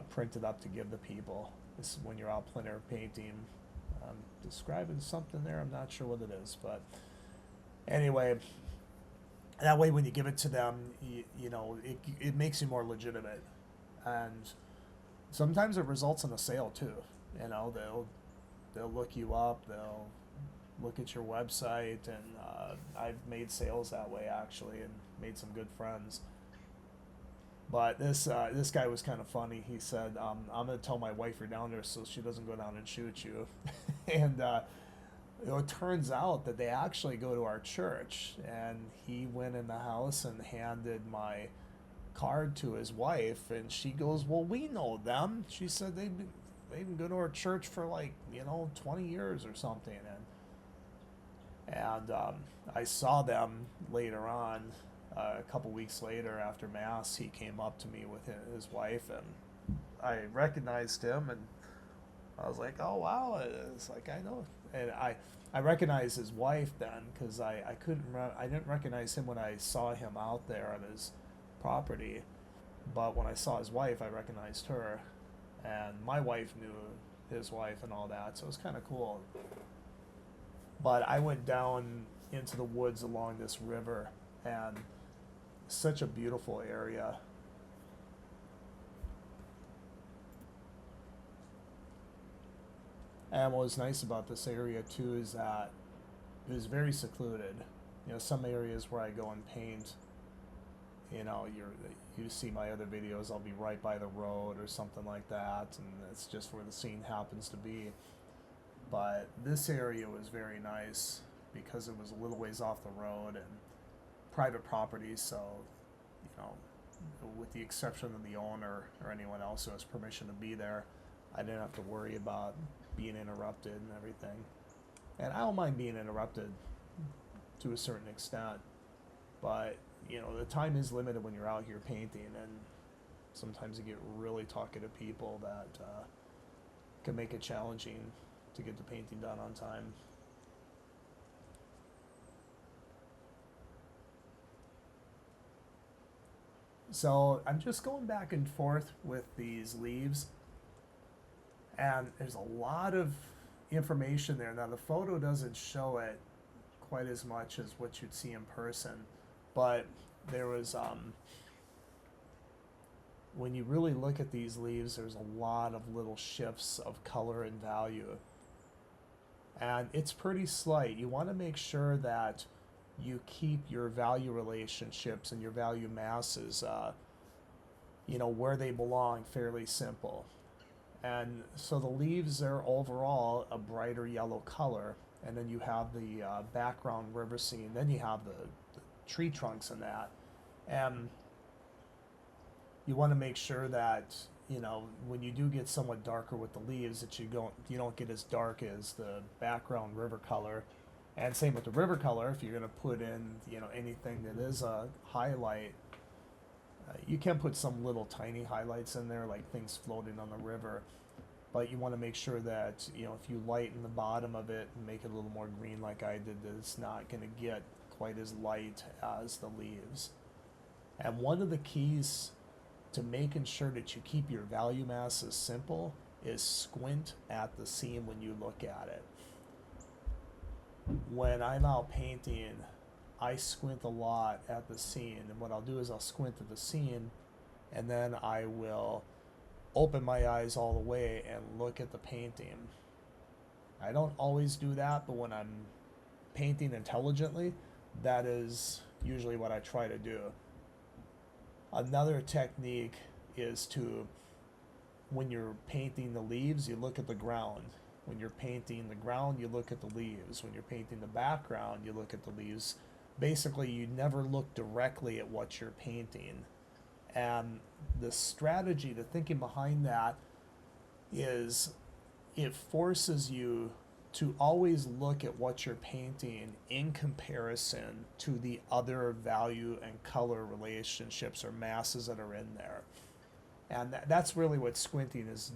printed up to give the people. This is when you're out plein air painting. Describing something there. I'm not sure what it is. But anyway, that way when you give it to them, it makes you more legitimate. And sometimes it results in a sale too. They'll look you up, they'll look at your website, and I've made sales that way actually, and made some good friends. But this guy was kind of funny. He said, I'm going to tell my wife you're down there so she doesn't go down and shoot you. And it turns out that they actually go to our church, and he went in the house and handed my card to his wife, and she goes, well, we know them. She said they've been going to our church for 20 years or something. And I saw them later on. A couple weeks later, after Mass, he came up to me with his wife, and I recognized him, and I was like, oh wow, it's like I know. And I recognized his wife then, because I didn't recognize him when I saw him out there on his property, but when I saw his wife, I recognized her, and my wife knew his wife and all that, so it was kind of cool. But I went down into the woods along this river, and such a beautiful area. And what was nice about this area too is that it was very secluded. Some areas where I go and paint, you see my other videos, I'll be right by the road or something like that, and it's just where the scene happens to be. But this area was very nice because it was a little ways off the road and private property, so with the exception of the owner or anyone else who has permission to be there, I didn't have to worry about being interrupted and everything. And I don't mind being interrupted to a certain extent, but the time is limited when you're out here painting, and sometimes you get really talkative people that can make it challenging to get the painting done on time. So I'm just going back and forth with these leaves, And there's a lot of information there. Now the photo doesn't show it quite as much as what you'd see in person, but there was when you really look at these leaves, there's a lot of little shifts of color and value, and it's pretty slight. You want to make sure that you keep your value relationships and your value masses where they belong, fairly simple. And so the leaves are overall a brighter yellow color, and then you have the background river scene, then you have the tree trunks and that. And you want to make sure that when you do get somewhat darker with the leaves, that you don't get as dark as the background river color. And same with the river color. If you're going to put in anything that is a highlight, you can put some little tiny highlights in there, like things floating on the river, but you want to make sure that if you lighten the bottom of it and make it a little more green like I did, that it's not going to get quite as light as the leaves. And one of the keys to making sure that you keep your value masses simple is squint at the scene when you look at it. When I'm out painting, I squint a lot at the scene, and what I'll do is I'll squint at the scene, and then I will open my eyes all the way and look at the painting. I don't always do that, but when I'm painting intelligently, that is usually what I try to do. Another technique is to, when you're painting the leaves, you look at the ground. When you're painting the ground, you look at the leaves. When you're painting the background, you look at the leaves. Basically, you never look directly at what you're painting. And the strategy, the thinking behind that is it forces you to always look at what you're painting in comparison to the other value and color relationships or masses that are in there. And that's really what squinting is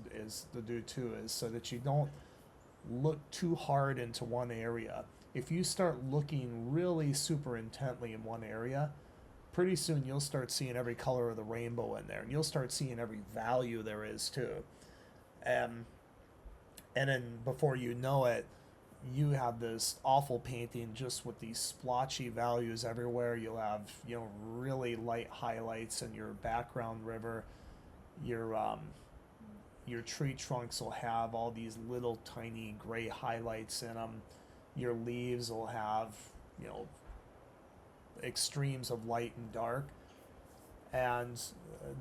to do too, is so that you don't look too hard into one area. If you start looking really super intently in one area, pretty soon you'll start seeing every color of the rainbow in there, and you'll start seeing every value there is too. And then before you know it, you have this awful painting just with these splotchy values everywhere. You'll have really light highlights in your background river. Your tree trunks will have all these little tiny gray highlights in them. Your leaves will have, extremes of light and dark. And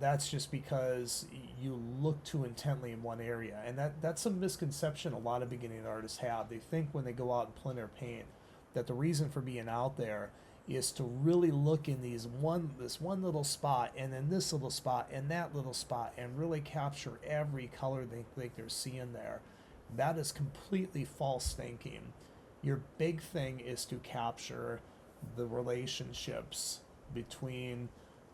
that's just because you look too intently in one area. And that's a misconception a lot of beginning artists have. They think when they go out and plein air paint that the reason for being out there is to really look in this one little spot, and then this little spot and that little spot, and really capture every color they think they're seeing there. That is completely false thinking. Your big thing is to capture the relationships between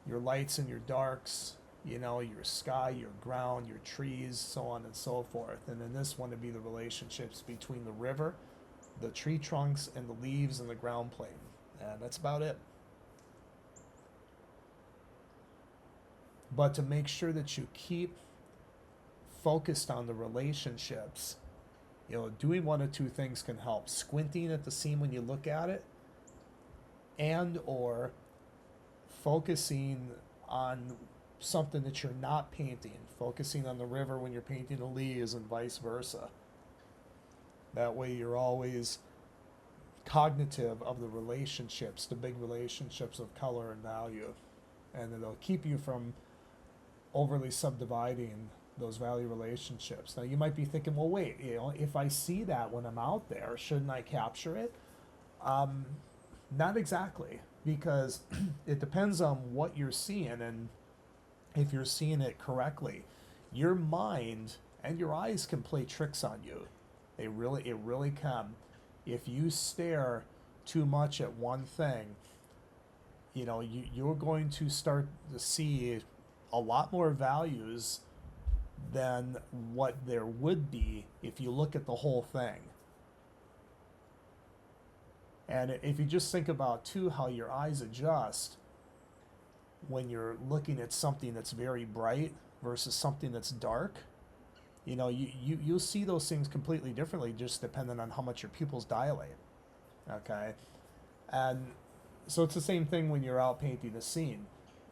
your lights and your darks, your sky, your ground, your trees, so on and so forth. And in this one, to be the relationships between the river, the tree trunks, and the leaves and the ground plane. And that's about it. But to make sure that you keep focused on the relationships, doing one of two things can help. Squinting at the scene when you look at it, and or focusing on something that you're not painting. Focusing on the river when you're painting the leaves, and vice versa. That way you're always cognitive of the relationships, the big relationships of color and value. And it'll keep you from overly subdividing those value relationships. Now you might be thinking, well, wait, if I see that when I'm out there, shouldn't I capture it? Not exactly, because it depends on what you're seeing, and if you're seeing it correctly. Your mind and your eyes can play tricks on you. It really can. If you stare too much at one thing, you're going to start to see a lot more values than what there would be if you look at the whole thing. And if you just think about too how your eyes adjust when you're looking at something that's very bright versus something that's dark, You'll see those things completely differently just depending on how much your pupils dilate. Okay, and so it's the same thing when you're out painting a scene.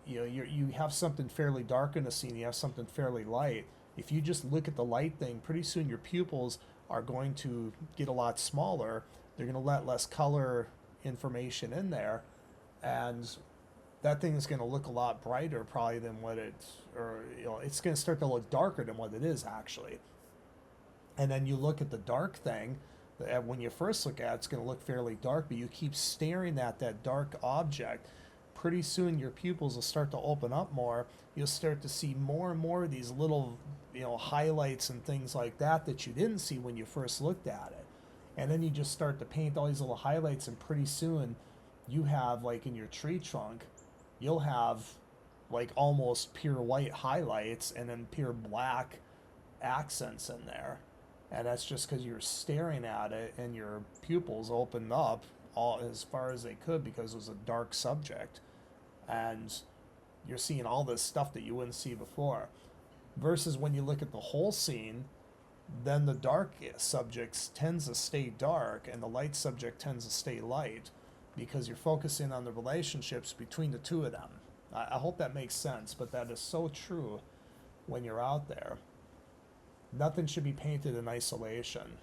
You have something fairly dark in the scene. You have something fairly light. If you just look at the light thing, pretty soon your pupils are going to get a lot smaller. They're going to let less color information in there, and that thing is going to look a lot brighter probably than what it's going to start to look darker than what it is actually. And then you look at the dark thing, when you first look at it, it's going to look fairly dark, but you keep staring at that dark object. Pretty soon your pupils will start to open up more. You'll start to see more and more of these little, highlights and things like that you didn't see when you first looked at it. And then you just start to paint all these little highlights, and pretty soon you have, like in your tree trunk, you'll have like almost pure white highlights and then pure black accents in there. And that's just because you're staring at it and your pupils opened up all as far as they could because it was a dark subject. And you're seeing all this stuff that you wouldn't see before. Versus when you look at the whole scene, then the dark subject tends to stay dark and the light subject tends to stay light because you're focusing on the relationships between the two of them. I hope that makes sense, but that is so true when you're out there. Nothing should be painted in isolation.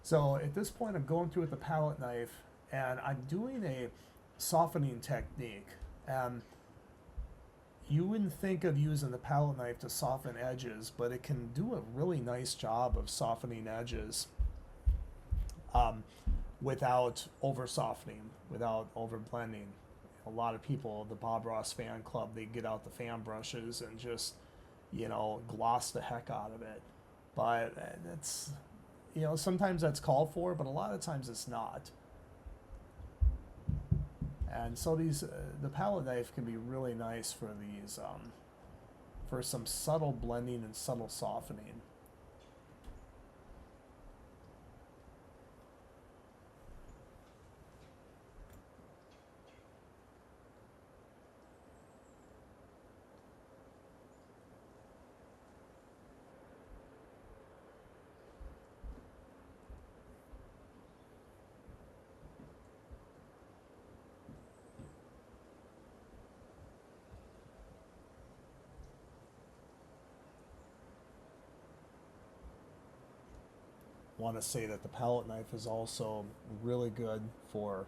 So at this point, I'm going through with the palette knife and I'm doing a softening technique. And you wouldn't think of using the palette knife to soften edges, but it can do a really nice job of softening edges um, without over softening, without over blending. A lot of people, the Bob Ross fan club, they get out the fan brushes and just, gloss the heck out of it. But it's, sometimes that's called for, but a lot of times it's not. And so the palette knife can be really nice for these, for some subtle blending and subtle softening. Want to say that the palette knife is also really good for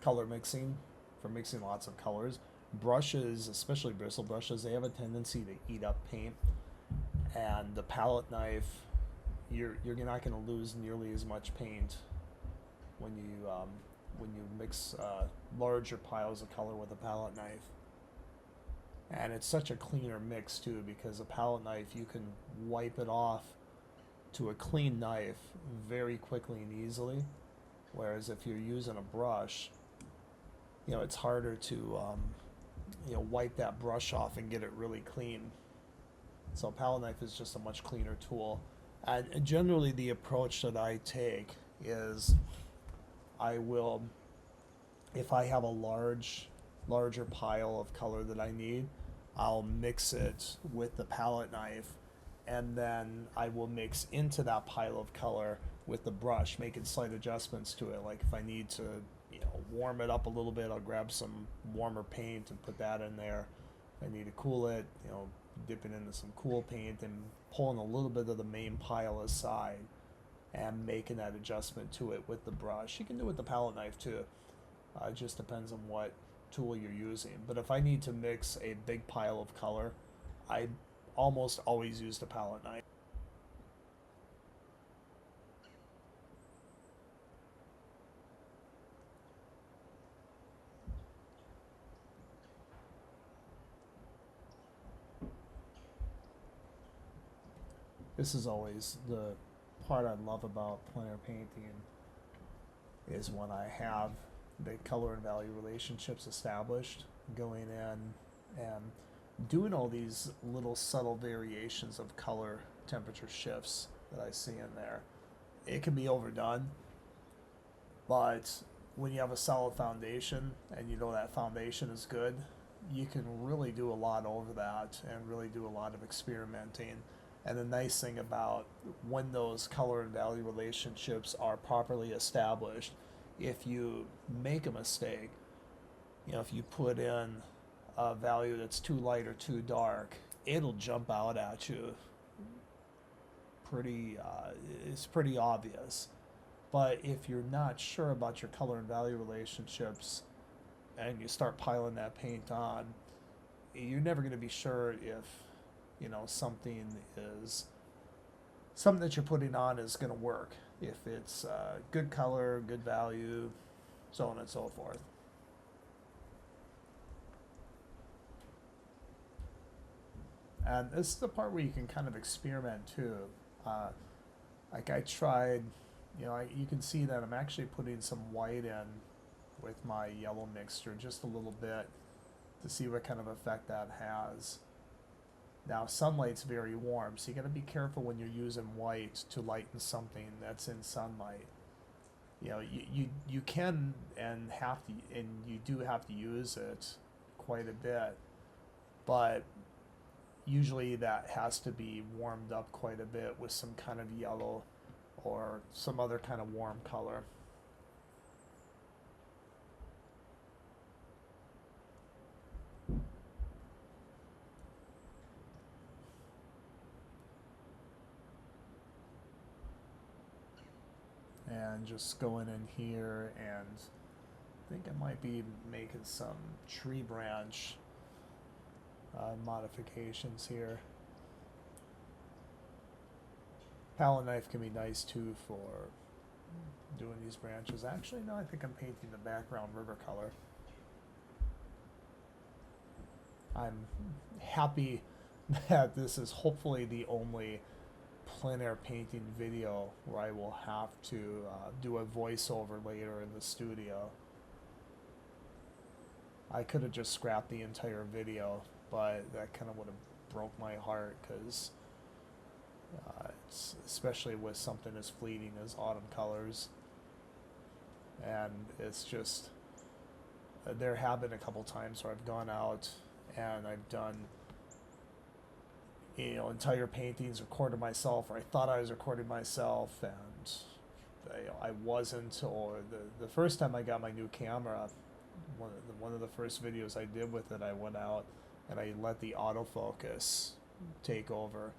color mixing, for mixing lots of colors. Brushes, especially bristle brushes, they have a tendency to eat up paint, and the palette knife, you're not going to lose nearly as much paint when you mix larger piles of color with a palette knife. And it's such a cleaner mix too because a palette knife you can wipe it off to a clean knife very quickly and easily. Whereas if you're using a brush, it's harder to wipe that brush off and get it really clean. So a palette knife is just a much cleaner tool. And generally the approach that I take is I will, if I have a larger pile of color that I need, I'll mix it with the palette knife and then I will mix into that pile of color with the brush, making slight adjustments to it. Like if I need to, warm it up a little bit, I'll grab some warmer paint and put that in there. If I need to cool it, dip it into some cool paint and pulling a little bit of the main pile aside and making that adjustment to it with the brush. You can do it with the palette knife too. It just depends on what tool you're using. But if I need to mix a big pile of color, I almost always use the palette knife. This is always the part I love about plein air painting is when I have the color and value relationships established, going in and doing all these little subtle variations of color temperature shifts that I see in there. it can be overdone. But when you have a solid foundation and you know that foundation is good, you can really do a lot over that and really do a lot of experimenting. And the nice thing about when those color and value relationships are properly established, if you make a mistake, if you put in a value that's too light or too dark, it'll jump out at you it's pretty obvious. But if you're not sure about your color and value relationships and you start piling that paint on, you're never going to be sure if something that you're putting on is going to work, if it's good color, good value, so on and so forth. And this is the part where you can kind of experiment too. Like I tried, you can see that I'm actually putting some white in with my yellow mixture, just a little bit, to see what kind of effect that has. Now sunlight's very warm, so you got to be careful when you're using white to lighten something that's in sunlight. You can and you do have to use it quite a bit, but usually that has to be warmed up quite a bit with some kind of yellow or some other kind of warm color. And just going in here, and I think I might be making some tree branch modifications here. Palette knife can be nice too for doing these branches. Actually, no, I think I'm painting the background river color. I'm happy that this is hopefully the only plein air painting video where I will have to do a voiceover later in the studio. I could have just scrapped the entire video, but that kind of would have broke my heart, because especially with something as fleeting as autumn colors. And it's just, there have been a couple times where I've gone out and I've done entire paintings, recorded myself, or I thought I was recording myself, and I wasn't. Or the first time I got my new camera, one of the first videos I did with it, I went out and I let the autofocus take over,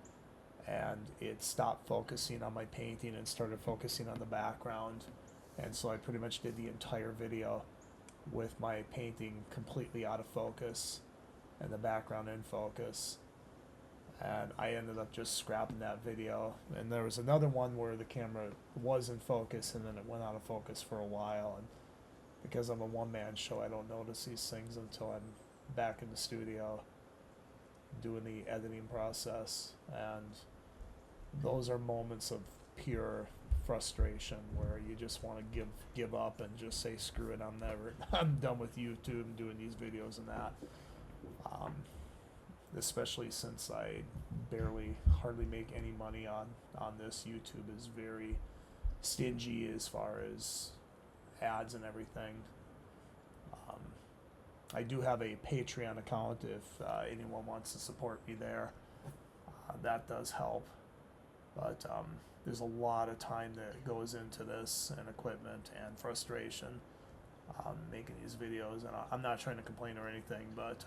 and it stopped focusing on my painting and started focusing on the background. And so I pretty much did the entire video with my painting completely out of focus and the background in focus. And I ended up just scrapping that video. And there was another one where the camera was in focus and then it went out of focus for a while. And because I'm a one-man show, I don't notice these things until I'm back in the studio doing the editing process. And those are moments of pure frustration where you just want to give up and just say, screw it, I'm done with YouTube and doing these videos and that. Especially since I hardly make any money on this. YouTube is very stingy as far as ads and everything. I do have a Patreon account if anyone wants to support me there. That does help. But there's a lot of time that goes into this, and equipment and frustration making these videos. And I'm not trying to complain or anything, but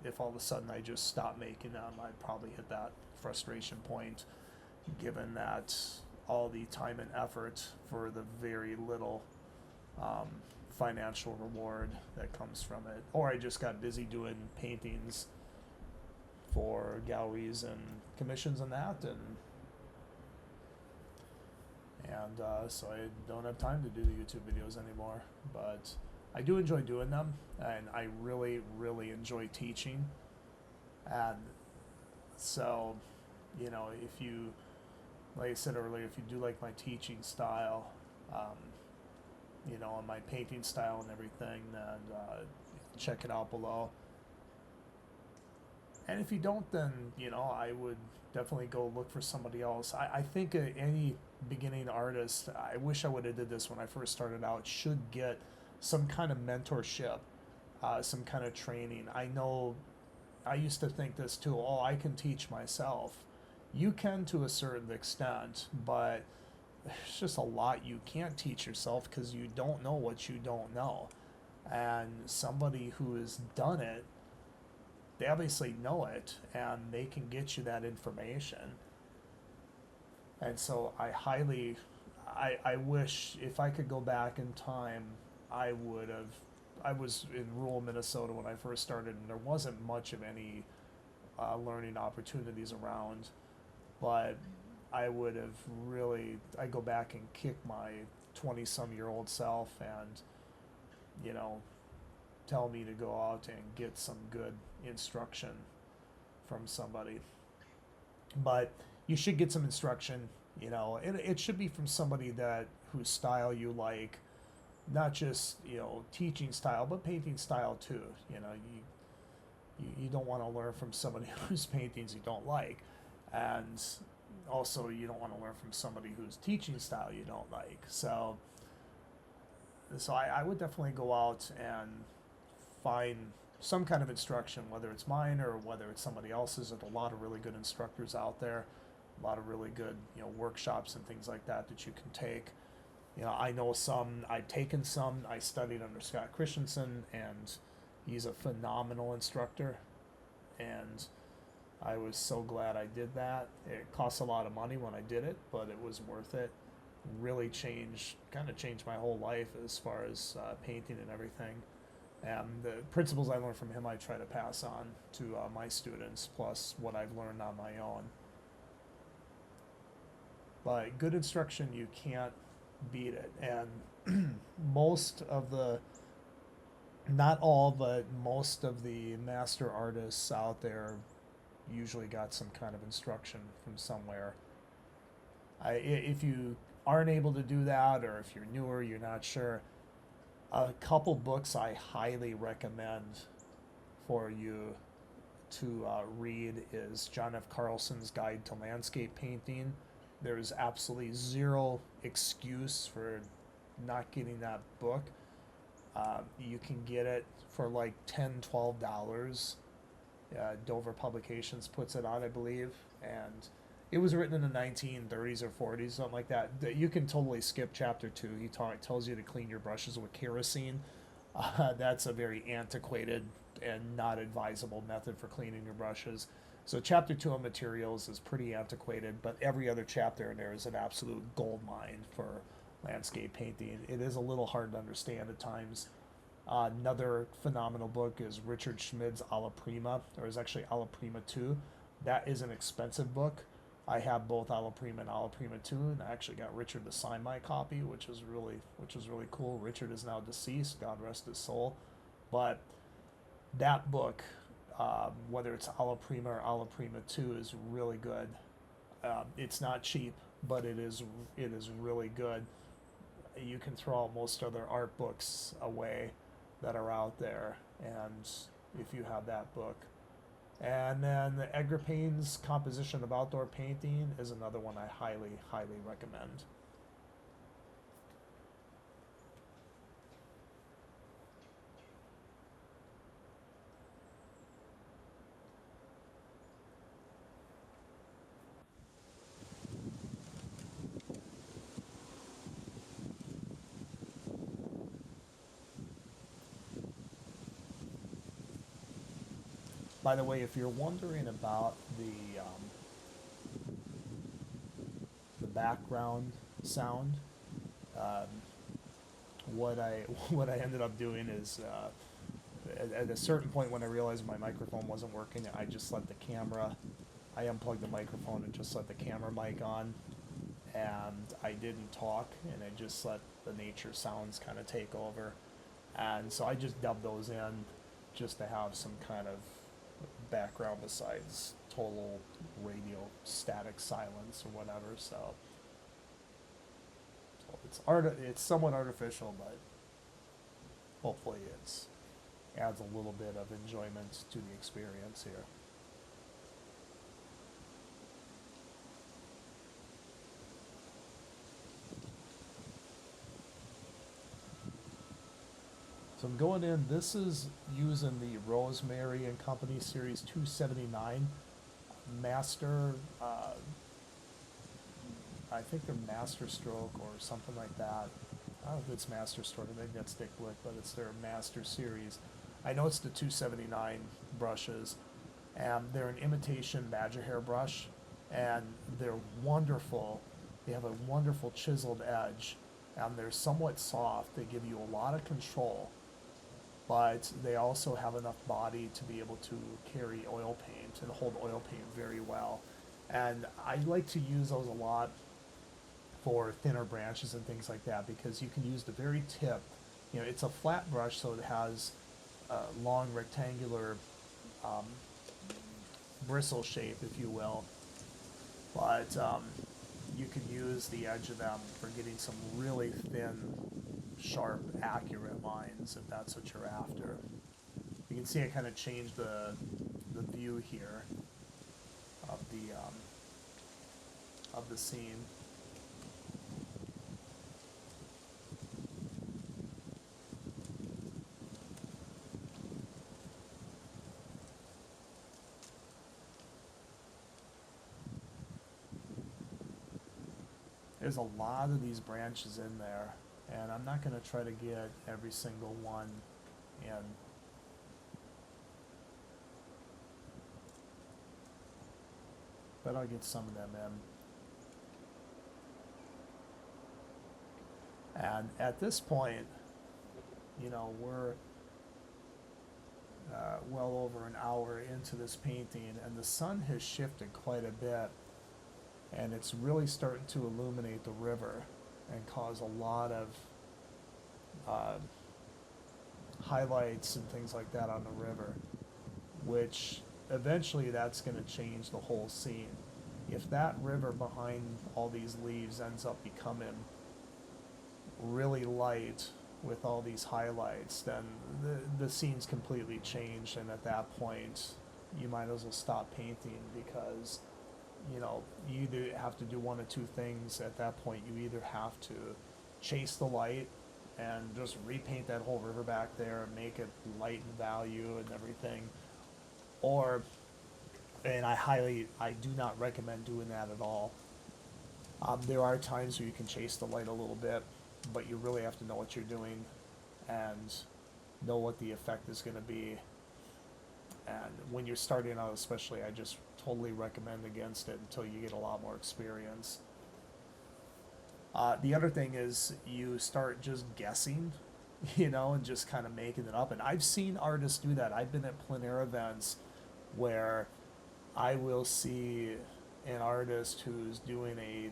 if all of a sudden I just stop making them, I'd probably hit that frustration point, given that all the time and effort for the very little financial reward that comes from it. Or I just got busy doing paintings for galleries and commissions and that, and so I don't have time to do the YouTube videos anymore. But I do enjoy doing them, and I really, really enjoy teaching. And so, if you, like I said earlier, if you do like my teaching style, and my painting style and everything, then check it out below. And if you don't, then, I would definitely go look for somebody else. I think any beginning artist, I wish I would have did this when I first started out, should get some kind of mentorship, some kind of training. I know I used to think this too. Oh, I can teach myself. You can to a certain extent, but there's just a lot you can't teach yourself because you don't know what you don't know. And somebody who has done it, they obviously know it and they can get you that information. And so I wish if I could go back in time, I would have. I was in rural Minnesota when I first started, and there wasn't much of any learning opportunities around. But I would have really. I go back and kick my 20-some-year-old self, and you know, tell me to go out and get some good instruction from somebody. But you should get some instruction. It should be from somebody that whose style you like, not just teaching style, but painting style too. You don't want to learn from somebody whose paintings you don't like, and also you don't want to learn from somebody whose teaching style you don't like. So I would definitely go out and find some kind of instruction, whether it's mine or whether it's somebody else's. There's a lot of really good instructors out there, a lot of really good workshops and things like that that you can take. I know some. I've taken some. I studied under Scott Christensen, and he's a phenomenal instructor. And I was so glad I did that. It cost a lot of money when I did it, but it was worth it. Really kind of changed my whole life as far as painting and everything. And the principles I learned from him, I try to pass on to my students, plus what I've learned on my own. But good instruction, you can't beat it. And not all, but most of the master artists out there usually got some kind of instruction from somewhere. If you aren't able to do that, or if you're newer, you're not sure, a couple books I highly recommend for you to read is John F. Carlson's Guide to Landscape Painting. There is absolutely zero excuse for not getting that book. You can get it for like $10, $12. Dover Publications puts it out, I believe, and it was written in the 1930s or 40s, something like that. You can totally skip chapter 2. He tells you to clean your brushes with kerosene. That's a very antiquated and not advisable method for cleaning your brushes. So chapter 2 on materials is pretty antiquated, but every other chapter in there is an absolute gold mine for landscape painting. It is a little hard to understand at times. Another phenomenal book is Richard Schmid's Alla Prima, or is actually Alla Prima 2. That is an expensive book. I have both Alla Prima and Alla Prima 2, and I actually got Richard to sign my copy, which was really cool. Richard is now deceased, God rest his soul. But that book, whether it's Alla Prima or Alla Prima 2, is really good. It's not cheap, but it is really good. You can throw out most other art books away that are out there, and if you have that book. And then Edgar Payne's Composition of Outdoor Painting is another one I highly, highly recommend. By the way, if you're wondering about the background sound, um, what I ended up doing is at a certain point when I realized my microphone wasn't working, I unplugged the microphone and just let the camera mic on, and I didn't talk, and I just let the nature sounds kind of take over, and so I just dubbed those in just to have some kind of background besides total radio static silence or whatever. So it's somewhat artificial, but hopefully it's adds a little bit of enjoyment to the experience here. So I'm going in. This is using the Rosemary and Company Series 279 Master. I think they're Master Stroke or something like that. I don't know if it's Master Stroke. I think that's Dick Blick, but it's their Master Series. I know it's the 279 brushes, and they're an imitation badger hair brush, and they're wonderful. They have a wonderful chiseled edge, and they're somewhat soft. They give you a lot of control, but they also have enough body to be able to carry oil paint and hold oil paint very well. And I like to use those a lot for thinner branches and things like that, because you can use the very tip. You know, it's a flat brush, so it has a long rectangular um, bristle shape, if you will. But you can use the edge of them for getting some really thin, sharp, accurate lines if that's what you're after. You can see I kind of changed the view here of the scene. There's a lot of these branches in there, and I'm not going to try to get every single one in. But I'll get some of them in. And at this point, you know, we're well over an hour into this painting, and the sun has shifted quite a bit, and it's really starting to illuminate the river and cause a lot of uh, highlights and things like that on the river, which eventually that's going to change the whole scene. If that river behind all these leaves ends up becoming really light with all these highlights, then the scene's completely changed, and at that point you might as well stop painting, because you know, you either have to do one of two things at that point. You either have to chase the light and just repaint that whole river back there and make it light in value and everything, or, and I do not recommend doing that at all. There are times where you can chase the light a little bit, but you really have to know what you're doing and know what the effect is going to be. And when you're starting out especially, I just totally recommend against it until you get a lot more experience. The other thing is you start just guessing, you know, and just kind of making it up. And I've seen artists do that. I've been at plein air events where I will see an artist who's doing a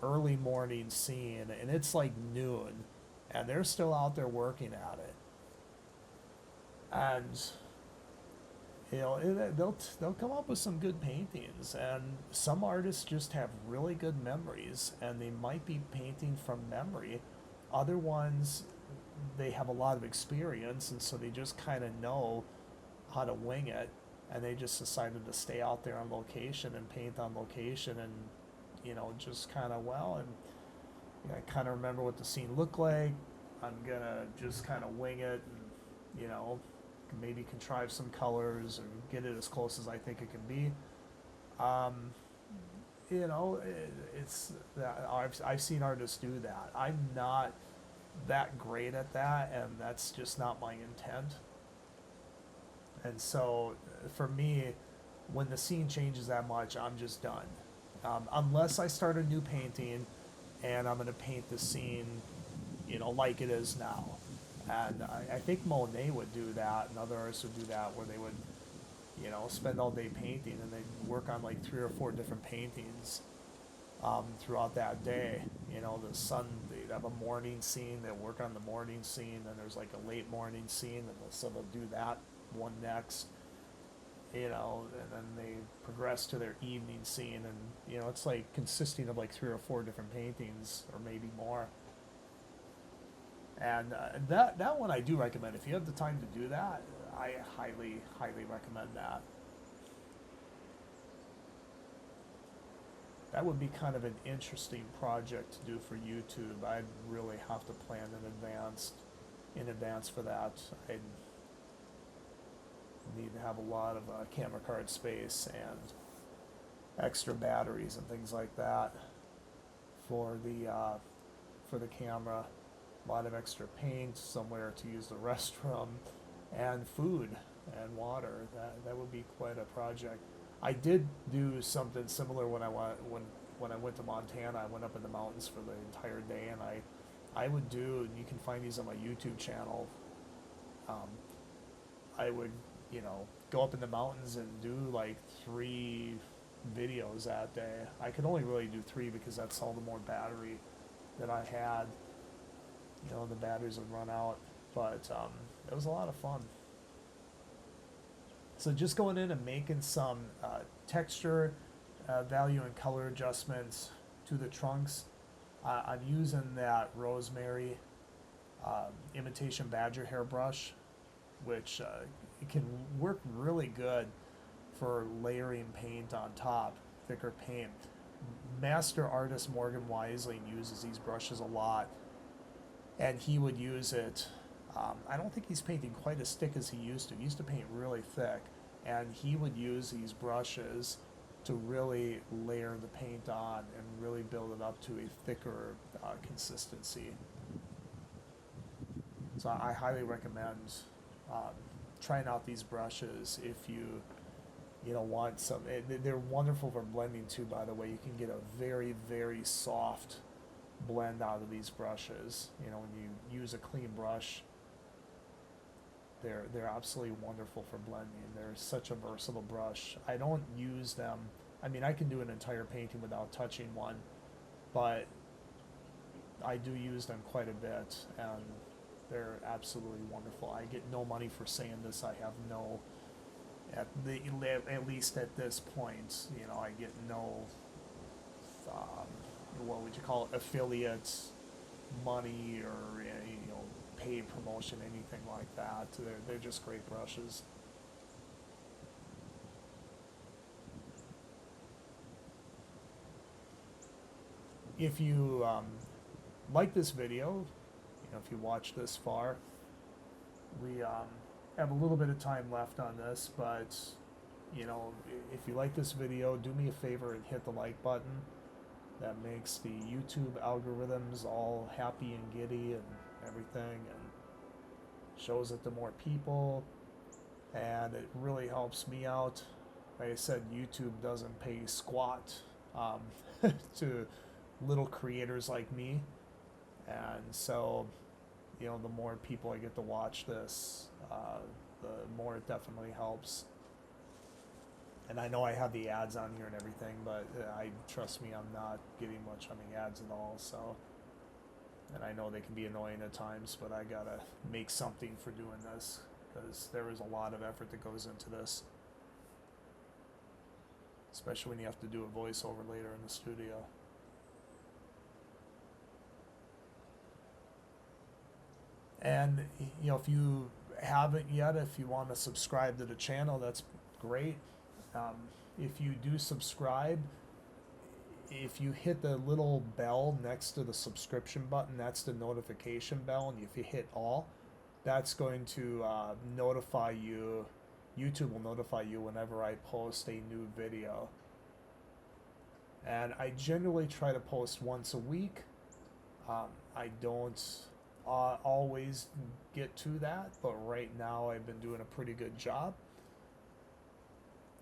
early morning scene, and it's like noon, and they're still out there working at it. And you know, they'll come up with some good paintings, and some artists just have really good memories, and they might be painting from memory. Other ones, they have a lot of experience, and so they just kind of know how to wing it, and they just decided to stay out there on location and paint on location, and you know, just kind of, well, and you know, I kind of remember what the scene looked like. I'm gonna just kind of wing it, and you know, maybe contrive some colors or get it as close as I think it can be. You know, it's that I've seen artists do that. I'm not that great at that, and that's just not my intent. And so, for me, when the scene changes that much, I'm just done. Unless I start a new painting, and I'm going to paint the scene, you know, like it is now. And I think Monet would do that, and other artists would do that, where they would, you know, spend all day painting, and they'd work on like 3 or 4 different paintings throughout that day. You know, the sun, they'd have a morning scene, they'd work on the morning scene, then there's like a late morning scene, and so they'll do that one next, you know, and then they progress to their evening scene, and, you know, it's like consisting of like 3 or 4 different paintings, or maybe more. And that one I do recommend. If you have the time to do that, I highly recommend that. That would be kind of an interesting project to do for YouTube. I'd really have to plan in advance in advance for that. I need to have a lot of camera card space and extra batteries and things like that for the camera. A lot of extra paint, somewhere to use the restroom, and food and water. That would be quite a project. I did do something similar when I went to Montana. I went up in the mountains for the entire day, and I would do. You can find these on my YouTube channel. I would, go up in the mountains and do like 3 videos that day. I could only really do 3 because that's all the more battery that I had. The batteries would run out, but it was a lot of fun. So just going in and making some texture, value, and color adjustments to the trunks. I'm using that rosemary imitation badger hairbrush, which it can work really good for layering paint on top, thicker paint. Master artist Morgan Wisling uses these brushes a lot, and he would use it. I don't think he's painting quite as thick as he used to. He used to paint really thick, and he would use these brushes to really layer the paint on and really build it up to a thicker consistency. So I highly recommend trying out these brushes if you want some. They're wonderful for blending too, by the way. You can get a very, very soft blend out of these brushes. When you use a clean brush, they're absolutely wonderful for blending. They're such a versatile brush. I don't use them. I mean, I can do an entire painting without touching one, but I do use them quite a bit, and they're absolutely wonderful. I get no money for saying this. I have no, at least at this point, I get no, what would you call it, affiliate money or paid promotion, anything like that. They're just great brushes. If you like this video, if you watch this far, we have a little bit of time left on this, but if you like this video, do me a favor and hit the like button. That makes the YouTube algorithms all happy and giddy and everything, and shows it to more people, and it really helps me out. Like I said, YouTube doesn't pay squat to little creators like me, and so the more people I get to watch this, the more it definitely helps. And I know I have the ads on here and everything, but trust me, I'm not getting much on the ads at all. So, and I know they can be annoying at times, but I gotta make something for doing this, because there is a lot of effort that goes into this, especially when you have to do a voiceover later in the studio. And if you haven't yet, if you want to subscribe to the channel, that's great. If you do subscribe, if you hit the little bell next to the subscription button, that's the notification bell, and if you hit all, that's going to notify you. YouTube will notify you whenever I post a new video. And I generally try to post once a week. I don't always get to that, but right now I've been doing a pretty good job.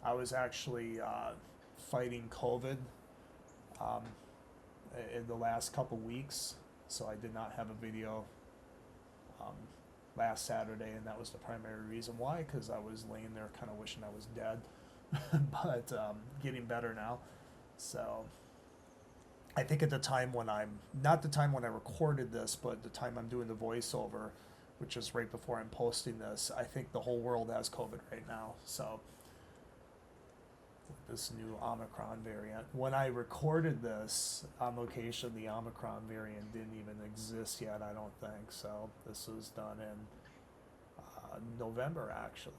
I was actually fighting COVID in the last couple weeks, so I did not have a video last Saturday, and that was the primary reason why, because I was laying there kind of wishing I was dead, but getting better now. So I think at the time when not the time when I recorded this, but the time I'm doing the voiceover, which is right before I'm posting this, I think the whole world has COVID right now. So this new Omicron variant. When I recorded this on location, the Omicron variant didn't even exist yet, I don't think. So this was done in November, actually.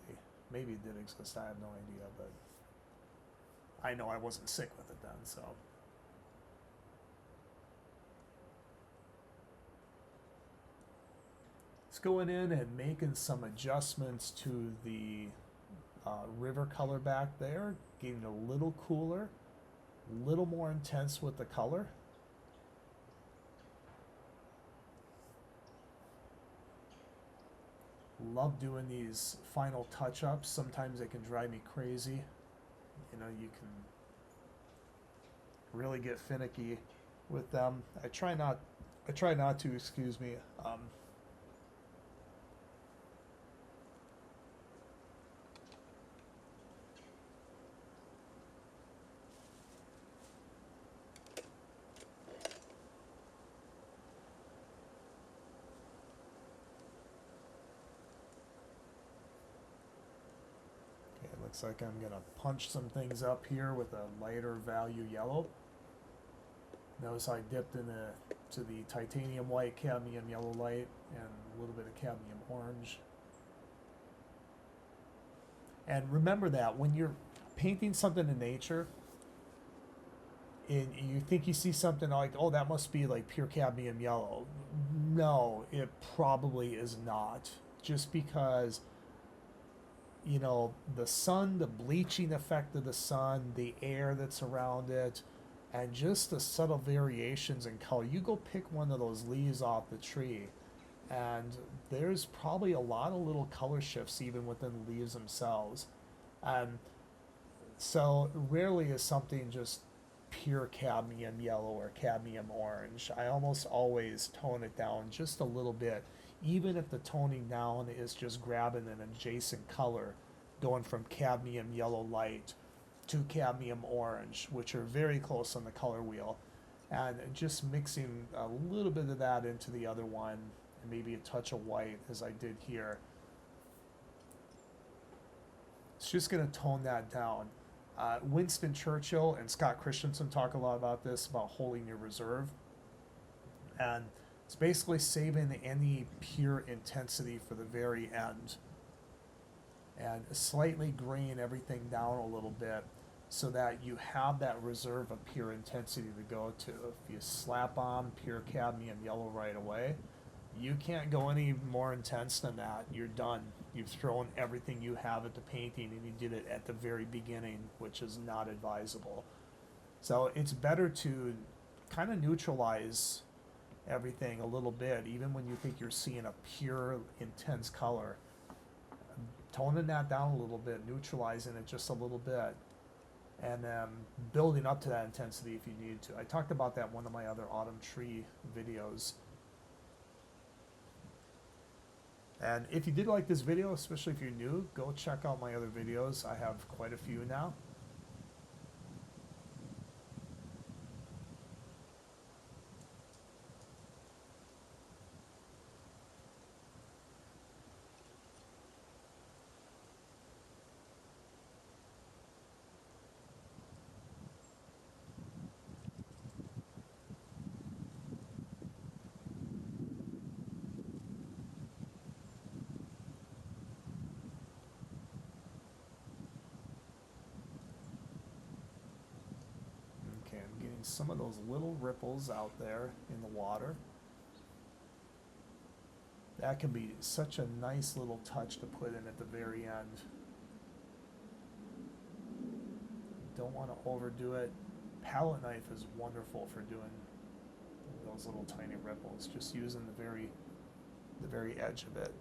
Maybe it did exist, I have no idea, but I know I wasn't sick with it then, so. It's going in and making some adjustments to the river color back there, getting a little cooler, a little more intense with the color. Love doing these final touch-ups. Sometimes they can drive me crazy. You know, you can really get finicky with them. I try not to, excuse me. Looks like I'm gonna punch some things up here with a lighter value yellow. Notice I dipped to the titanium white, cadmium yellow light, and a little bit of cadmium orange. And remember that when you're painting something in nature, and you think you see something like, oh, that must be like pure cadmium yellow. No, it probably is not. Just because, you know, the sun, the bleaching effect of the sun, the air that's around it, and just the subtle variations in color. You go pick one of those leaves off the tree, and there's probably a lot of little color shifts even within the leaves themselves. So rarely is something just pure cadmium yellow or cadmium orange. I almost always tone it down just a little bit, even if the toning down is just grabbing an adjacent color, going from cadmium yellow light to cadmium orange, which are very close on the color wheel, and just mixing a little bit of that into the other one, and maybe a touch of white as I did here. It's just going to tone that down. Winston Churchill and Scott Christensen talk a lot about this, about holding your reserve. And it's basically saving any pure intensity for the very end. And slightly graying everything down a little bit so that you have that reserve of pure intensity to go to. If you slap on pure cadmium yellow right away, you can't go any more intense than that. You're done. You've thrown everything you have at the painting, and you did it at the very beginning, which is not advisable. So it's better to kind of neutralize everything a little bit, even when you think you're seeing a pure, intense color. Toning that down a little bit, neutralizing it just a little bit, and building up to that intensity if you need to. I talked about that in one of my other autumn tree videos. And if you did like this video, especially if you're new, go check out my other videos. I have quite a few now. Okay, I'm getting some of those little ripples out there in the water. That can be such a nice little touch to put in at the very end. Don't want to overdo it. Palette knife is wonderful for doing those little tiny ripples, just using the very edge of it.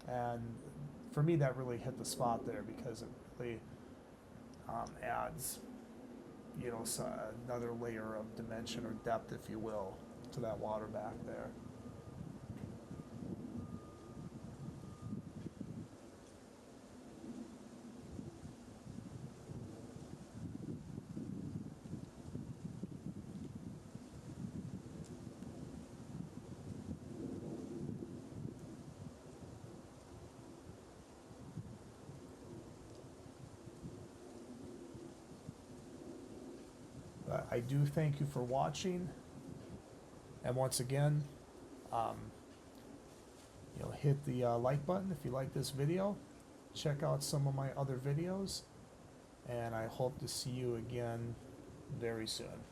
And for me, that really hit the spot there, because it really adds, you know, another layer of dimension or depth, if you will, to that water back there. But I do thank you for watching, and once again, you know, hit the like button if you like this video. Check out some of my other videos, and I hope to see you again very soon.